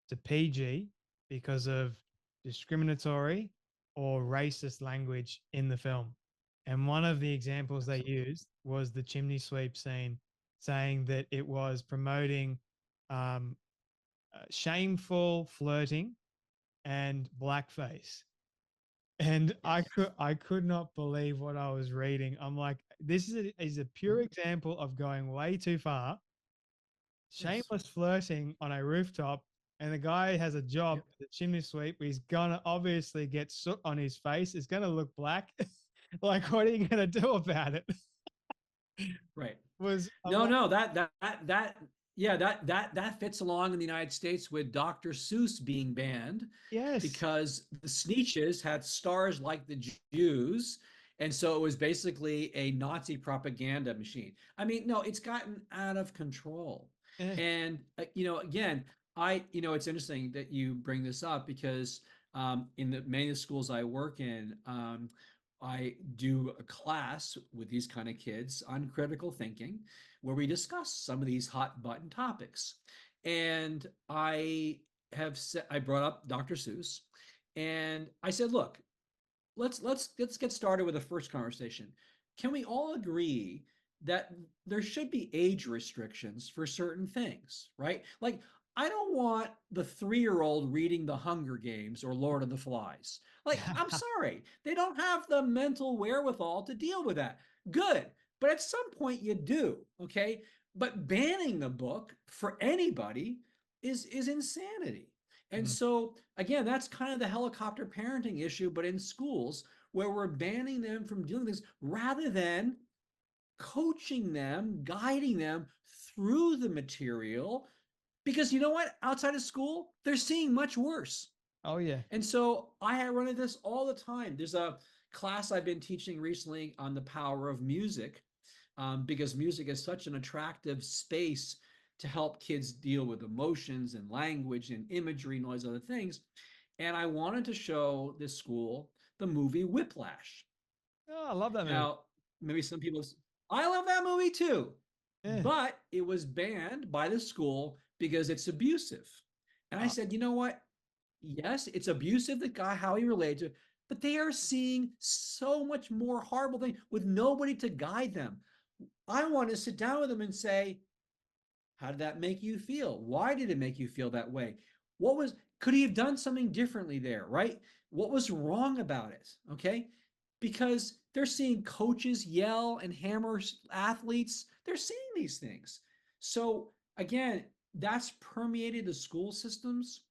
to PG because of discriminatory or racist language in the film. And one of the examples they
Absolutely.
used was the chimney sweep scene, saying that it was promoting um, shameful flirting and blackface. And
Yes.
I could not believe what I was reading. I'm like, this is a pure example of going way too far.
Yes.
Shameless flirting on a rooftop, and the guy has a job
Yep.
as a chimney sweep. He's gonna obviously get soot on his face. It's gonna look black. Like, what are you gonna do about it?
Right.
Was I'm
No,
like,
no, yeah, that fits along in the United States with Dr. Seuss being banned
yes,
because the Sneetches had stars like the Jews, and so it was basically a Nazi propaganda machine. I mean, no, it's gotten out of control.
eh,
And again, it's interesting that you bring this up because in the many of the schools I work in, I do a class with these kind of kids on critical thinking where we discuss some of these hot button topics. And I brought up Dr. Seuss and I said, look, let's get started with the first conversation. Can we all agree that there should be age restrictions for certain things, right? Like I don't want the 3-year-old reading The Hunger Games or Lord of the Flies. Like I'm sorry, they don't have the mental wherewithal to deal with that. Good, but at some point you do, okay? But banning the book for anybody is insanity. And
mm,
so, again, that's kind of the helicopter parenting issue, but in schools where we're banning them from doing this rather than coaching them, guiding them through the material. Because you know what? Outside of school, they're seeing much worse.
oh yeah,
And so I run into this all the time. There's a class I've been teaching recently on the power of music because music is such an attractive space to help kids deal with emotions and language and imagery and all these other things. And I wanted to show this school the movie Whiplash.
oh, I love that movie.
Now, maybe some people, I love that movie too,
Yeah,
but it was banned by the school because it's abusive. And I
uh,
said, you know what? Yes, it's abusive, the guy, how he related to it, but they are seeing so much more horrible things with nobody to guide them. I want to sit down with them and say, how did that make you feel? Why did it make you feel that way? Could he have done something differently there, right? What was wrong about it? Okay. Because they're seeing coaches yell and hammer athletes. They're seeing these things. So, again, that's permeated the school systems.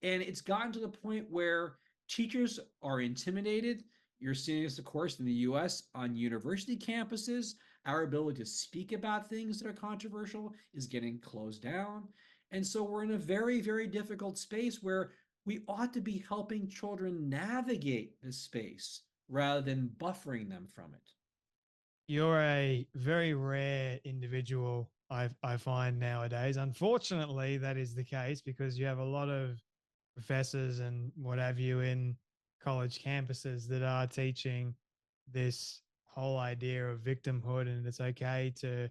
And it's gotten to the point where teachers are intimidated. you're seeing this, of course, in the US on university campuses. Our ability to speak about things that are controversial is getting closed down. And so we're in a very, very difficult space where we ought to be helping children navigate this space rather than buffering them from it.
You're a very rare individual, I find nowadays. Unfortunately, that is the case because you have a lot of professors and what have you in college campuses that are teaching this whole idea of victimhood, and it's okay to.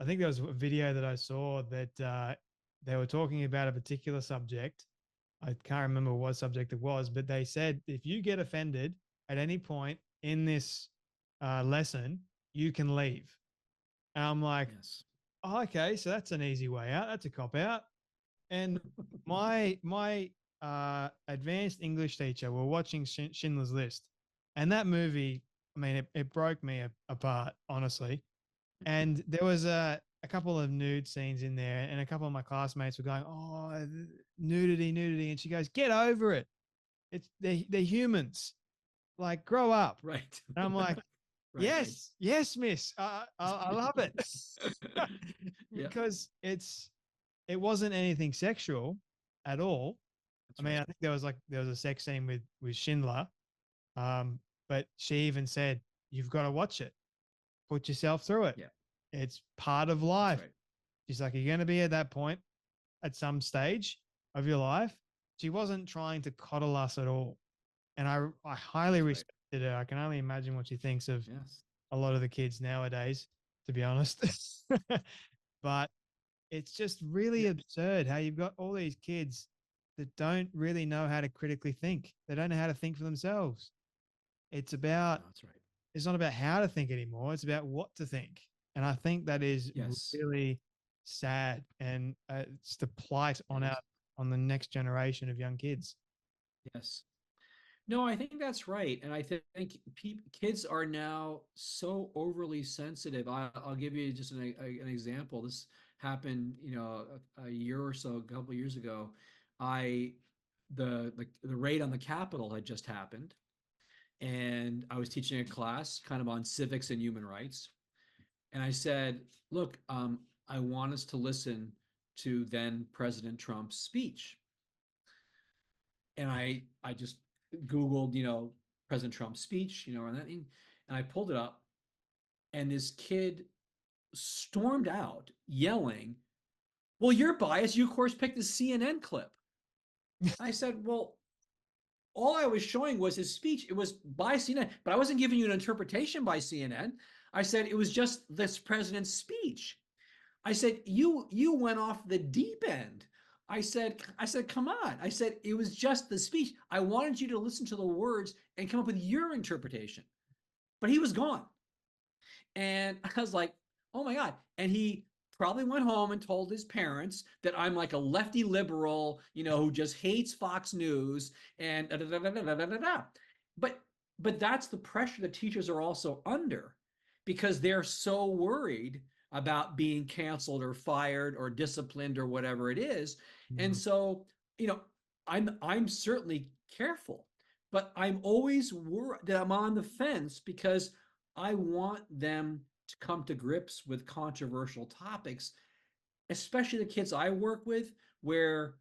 I think there was a video that I saw that they were talking about a particular subject. I can't remember what subject it was, but they said if you get offended at any point in this lesson, you can leave. And I'm like,
Yes.
oh, okay, so that's an easy way out. That's a cop out. And my advanced English teacher were watching Schindler's List, and that movie. I mean, it broke me apart, honestly. And there was a couple of nude scenes in there, and a couple of my classmates were going, "Oh, nudity, nudity," and she goes, "Get over it. It's they're humans. Like, grow up."
Right.
And I'm like,
Right, right.
"Yes, yes, miss. I love it,"
Yeah,
because it wasn't anything sexual at all. I
that's
mean,
right.
I think there was a sex scene with Schindler, um, but she even said, "You've got to watch it. Put yourself through it.
Yeah,
It's part of
that's
life."
right.
She's like, "You're going to be at that point at some stage of your life." She wasn't trying to coddle us at all. And I highly
That's right.
respected her. I can only imagine what she thinks of
Yes.
a lot of the kids nowadays, to be honest. But it's just really
Yeah.
absurd how you've got all these kids that don't really know how to critically think. They don't know how to think for themselves. It's about
No, that's right.
it's not about how to think anymore. It's about what to think. And I think that is
Yes.
really sad. And it's the plight
It
on
is.
on the next generation of young kids.
Yes. No, I think that's right. And I think kids are now so overly sensitive. I'll give you just an example. This happened, a year or so, a couple of years ago. I the raid on the Capitol had just happened, and I was teaching a class kind of on civics and human rights. And I said, look, I want us to listen to then President Trump's speech. And I just Googled, President Trump's speech, and I pulled it up, and this kid stormed out yelling, "Well, you're biased. You, of course, picked the CNN clip." I said, "Well, all I was showing was his speech. It was by CNN, but I wasn't giving you an interpretation by CNN. I said it was just this president's speech." I said, you went off the deep end. I said, come on. I said, it was just the speech. I wanted you to listen to the words and come up with your interpretation. But he was gone. And I was like, oh my God. And he probably went home and told his parents that I'm like a lefty liberal, who just hates Fox News and da, da, da, da, da, da, da, da. But but that's the pressure that teachers are also under because they're so worried about being canceled or fired or disciplined or whatever it is. And
Mm.
so, you know, I'm certainly careful, but I'm always worried that I'm on the fence because I want them to come to grips with controversial topics, especially the kids I work with, where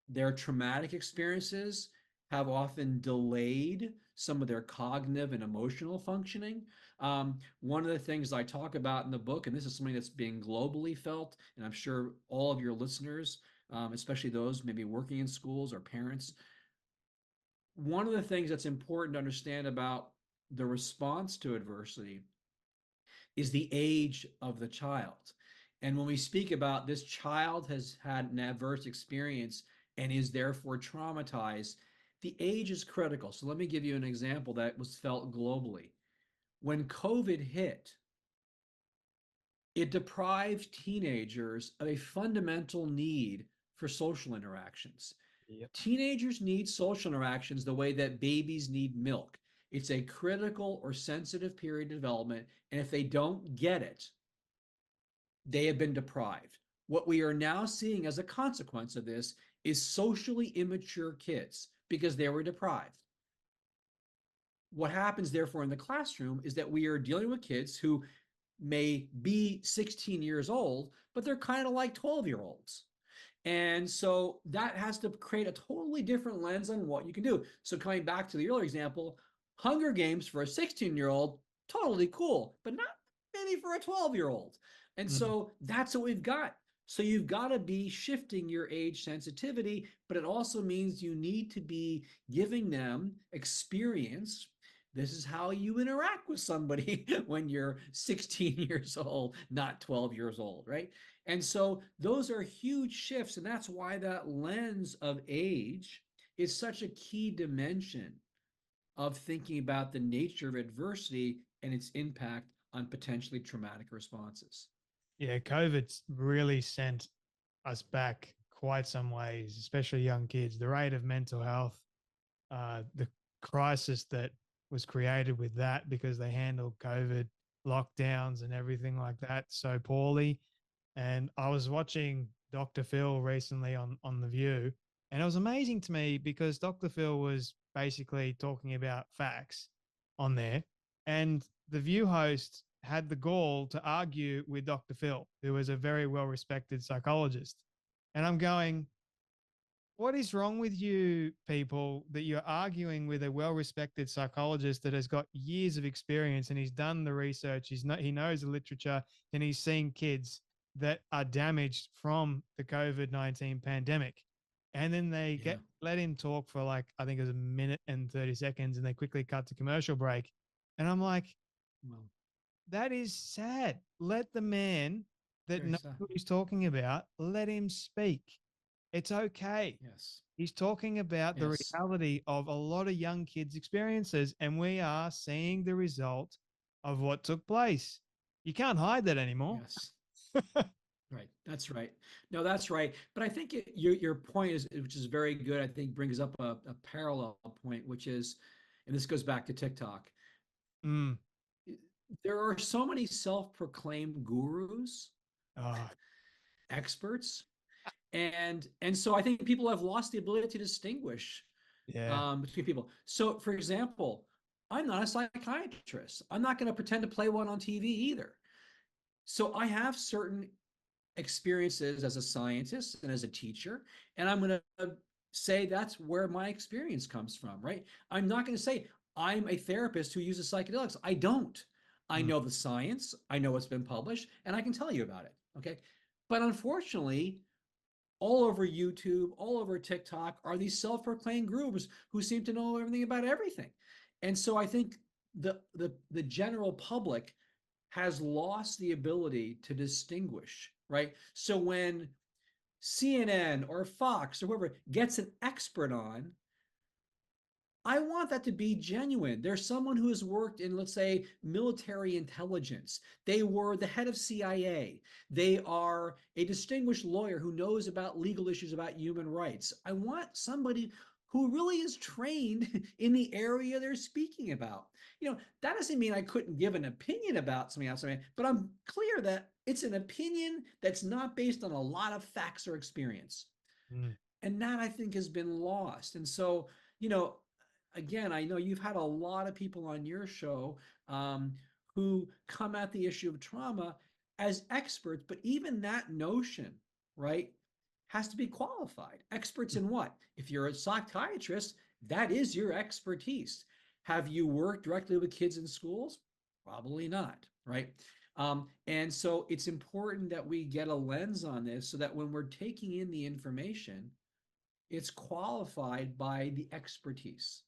their traumatic experiences have often delayed some of their cognitive and emotional functioning. One of the things I talk about in the book, and this is something that's being globally felt, and I'm sure all of your listeners, especially those maybe working in schools or parents, one of the things that's important to understand about the response to adversity is the age of the child. And when we speak about this child has had an adverse experience and is therefore traumatized, the age is critical. So let me give you an example that was felt globally. When COVID hit, it deprived teenagers of a fundamental need for social interactions.
Yep.
Teenagers need social interactions the way that babies need milk. It's a critical or sensitive period of development, and if they don't get it, they have been deprived. What we are now seeing as a consequence of this is socially immature kids because they were deprived. what happens, therefore, in the classroom is that we are dealing with kids who may be 16 years old, but they're kind of like 12-year-olds. And so that has to create a totally different lens on what you can do. So coming back to the earlier example, Hunger Games for a 16-year-old, totally cool, but not many for a 12-year-old. And
Mm.
so that's what we've got. So you've got to be shifting your age sensitivity, but it also means you need to be giving them experience. This is how you interact with somebody when you're 16 years old, not 12 years old, right? And so those are huge shifts. And that's why that lens of age is such a key dimension of thinking about the nature of adversity and its impact on potentially traumatic responses.
Yeah, COVID's really sent us back quite some ways, especially young kids. The rate of mental health, the crisis that was created with that because they handled COVID lockdowns and everything like that so poorly. And I was watching Dr. Phil recently on The View, and it was amazing to me because Dr. Phil was basically talking about facts on there. And the View host had the gall to argue with Dr. Phil, who was a very well respected psychologist. And I'm going, what is wrong with you people that you're arguing with a well-respected psychologist that has got years of experience and he's done the research, he knows the literature, and he's seen kids that are damaged from the COVID-19 pandemic. And then they
Yeah.
get let him talk for like, I think it was a minute and 30 seconds, and they quickly cut to commercial break. And I'm like,
Well,
that is sad. Let the man that
very
knows
sad.
what he's talking about, let him speak. It's okay.
Yes.
He's talking about the
Yes.
reality of a lot of young kids' experiences, and we are seeing the result of what took place. You can't hide that anymore.
Yes. Right. That's right. No, that's right. But I think your point is, which is very good, I think brings up a parallel point, which is, and this goes back to TikTok.
Mm.
There are so many self-proclaimed gurus,
Oh,
experts, and so I think people have lost the ability to distinguish
yeah.
between people. So, for example, I'm not a psychiatrist. I'm not going to pretend to play one on TV either. So I have certain experiences as a scientist and as a teacher, and I'm going to say that's where my experience comes from, right? I'm not going to say I'm a therapist who uses psychedelics. I don't. I
Mm.
know the science, I know what's been published, and I can tell you about it. Okay. But unfortunately, all over YouTube, all over TikTok are these self-proclaimed gurus who seem to know everything about everything. And so I think the general public has lost the ability to distinguish, right? So when CNN or Fox or whoever gets an expert on, I want that to be genuine. There's someone who has worked in, let's say, military intelligence. They were the head of CIA. They are a distinguished lawyer who knows about legal issues about human rights. I want somebody who really is trained in the area they're speaking about. That doesn't mean I couldn't give an opinion about something else, but I'm clear that it's an opinion that's not based on a lot of facts or experience.
Mm.
And that I think has been lost. And so, you know, again, I know you've had a lot of people on your show who come at the issue of trauma as experts, but even that notion, right, has to be qualified. Experts in what? If you're a psychiatrist, that is your expertise. Have you worked directly with kids in schools? Probably not, right? And so it's important that we get a lens on this so that when we're taking in the information, it's qualified by the expertise.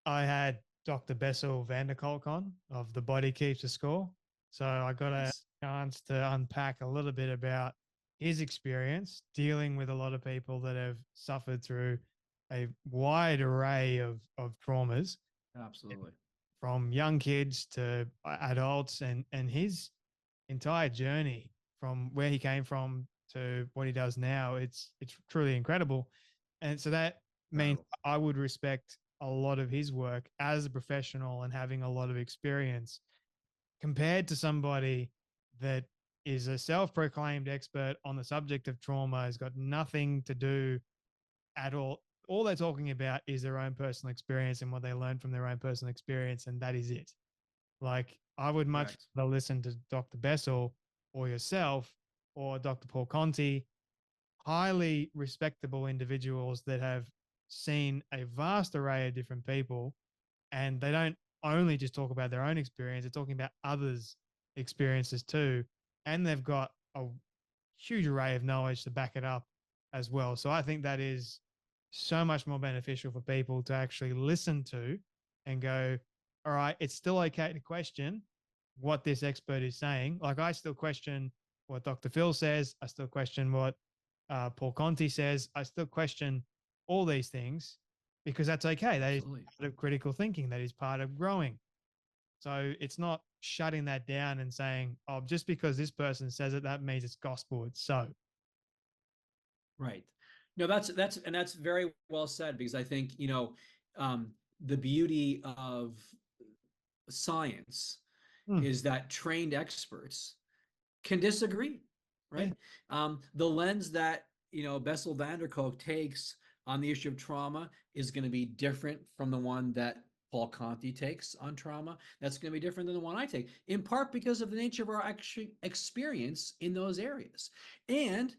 I had Dr. Bessel van der Kolk on of The Body Keeps the Score. So I got a
Nice.
chance to unpack a little bit about his experience dealing with a lot of people that have suffered through a wide array of traumas,
Absolutely.
from young kids to adults, and his entire journey from where he came from to what he does now. It's truly incredible. And so that means
Incredible.
I would respect a lot of his work as a professional and having a lot of experience compared to somebody that is a self-proclaimed expert on the subject of trauma, has got nothing to do at all, all they're talking about is their own personal experience and what they learned from their own personal experience, and that is it. Like, I would much
Correct.
rather listen to Dr. Bessel or yourself or Dr. Paul Conti, highly respectable individuals that have seen a vast array of different people, and they don't only just talk about their own experience, they're talking about others' experiences too. And they've got a huge array of knowledge to back it up as well. So I think that is so much more beneficial for people to actually listen to and go, all right, it's still okay to question what this expert is saying. Like, I still question what Dr. Phil says. I still question what Paul Conti says. I still question all these things because that's okay. That is
Absolutely.
part of critical thinking. That is part of growing. So it's not shutting that down and saying, oh, just because this person says it, that means it's gospel. It's so.
Right. No, that's very well said, because I think, the beauty of science
Hmm.
is that trained experts can disagree,
Yeah.
right? The lens that, Bessel van der Kolk takes on the issue of trauma is going to be different from the one that Paul Conti takes on trauma. That's going to be different than the one I take, in part because of the nature of our actual experience in those areas. And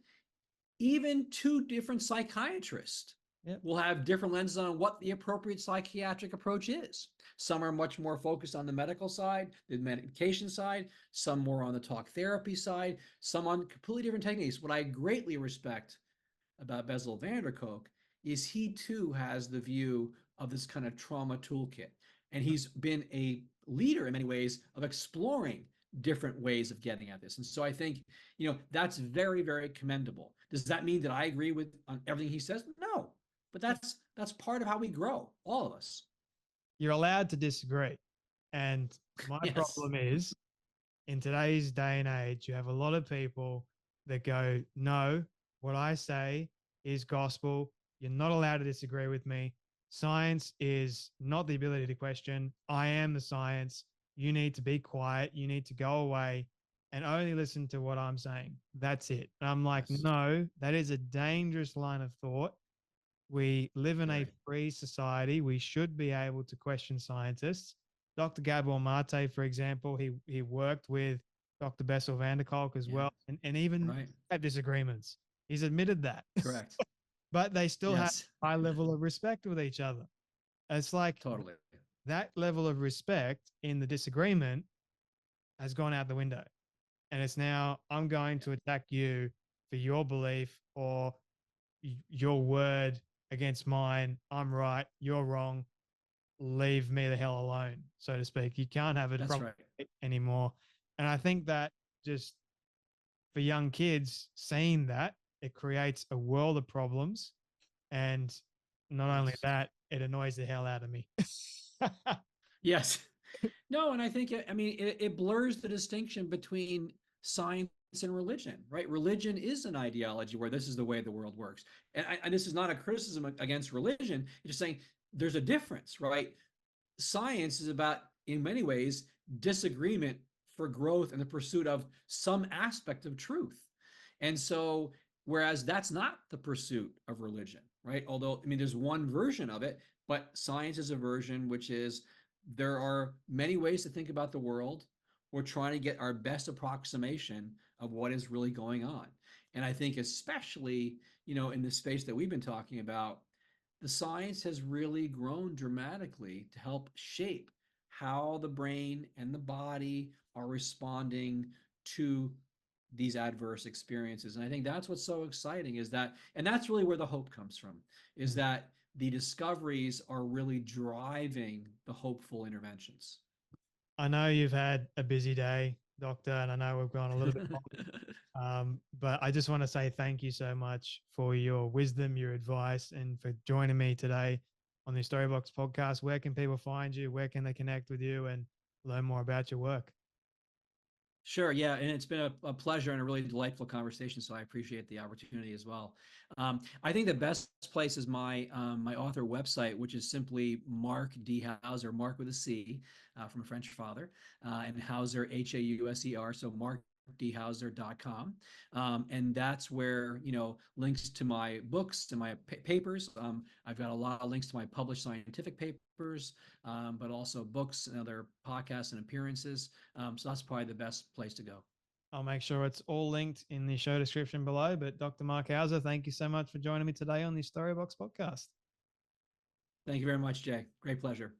even two different psychiatrists
Yep.
will have different lenses on what the appropriate psychiatric approach is. Some are much more focused on the medical side, the medication side, some more on the talk therapy side, some on completely different techniques. What I greatly respect about Bessel van der Kolk is he too has the view of this kind of trauma toolkit. And he's been a leader in many ways of exploring different ways of getting at this. And so I think, that's very, very commendable. Does that mean that I agree with on everything he says? No. But that's part of how we grow, all of us.
You're allowed to disagree. And my
Yes.
problem is, in today's day and age, you have a lot of people that go, no, what I say is gospel. You're not allowed to disagree with me. Science is not the ability to question. I am the science. You need to be quiet. You need to go away and only listen to what I'm saying. That's it. And I'm like,
Yes.
no, that is a dangerous line of thought. We live in a
Very.
free society. We should be able to question scientists. Dr. Gabor Mate, for example, he worked with Dr. Bessel van der Kolk as
Yeah.
well, and even
Right.
have disagreements. He's admitted that,
Correct.
but they still have
Yes.
a high level of respect with each other. It's like
Totally.
that level of respect in the disagreement has gone out the window. And it's now, I'm going
Yeah.
to attack you for your belief or your word against mine. I'm right, you're wrong. Leave me the hell alone, so to speak. You can't have it
That's
from
right.
anymore. And I think that just for young kids, seeing that, it creates a world of problems. And not only
Yes.
that, it annoys the hell out of me.
Yes. No, and I think it blurs the distinction between science and religion, right? Religion is an ideology where this is the way the world works, and this is not a criticism against religion. It's just saying there's a difference, right? Science is about, in many ways, disagreement for growth and the pursuit of some aspect of truth, and so whereas that's not the pursuit of religion, right? Although there's one version of it, but science is a version which is there are many ways to think about the world. We're trying to get our best approximation of what is really going on. And I think, especially, in the space that we've been talking about, the science has really grown dramatically to help shape how the brain and the body are responding to these adverse experiences. And I think that's what's so exciting, is that, and that's really where the hope comes from, is that the discoveries are really driving the hopeful interventions.
I know you've had a busy day, Doctor, and I know we've gone a little bit long. But I just want to say thank you so much for your wisdom, your advice, and for joining me today on the Storybox podcast. Where can people find you? Where can they connect with you and learn more about your work?
Sure. Yeah. And it's been a pleasure and a really delightful conversation. So I appreciate the opportunity as well. I think the best place is my author website, which is simply Marc D. Hauser, Marc with a C, from a French father, and Hauser, Hauser. So markdhauser.com. And that's where, links to my books, to my papers. I've got a lot of links to my published scientific papers, but also books and other podcasts and appearances. So that's probably the best place to go.
I'll make sure it's all linked in the show description below. But Dr. Marc Hauser, thank you so much for joining me today on the Storybox podcast.
Thank you very much, Jay. Great pleasure.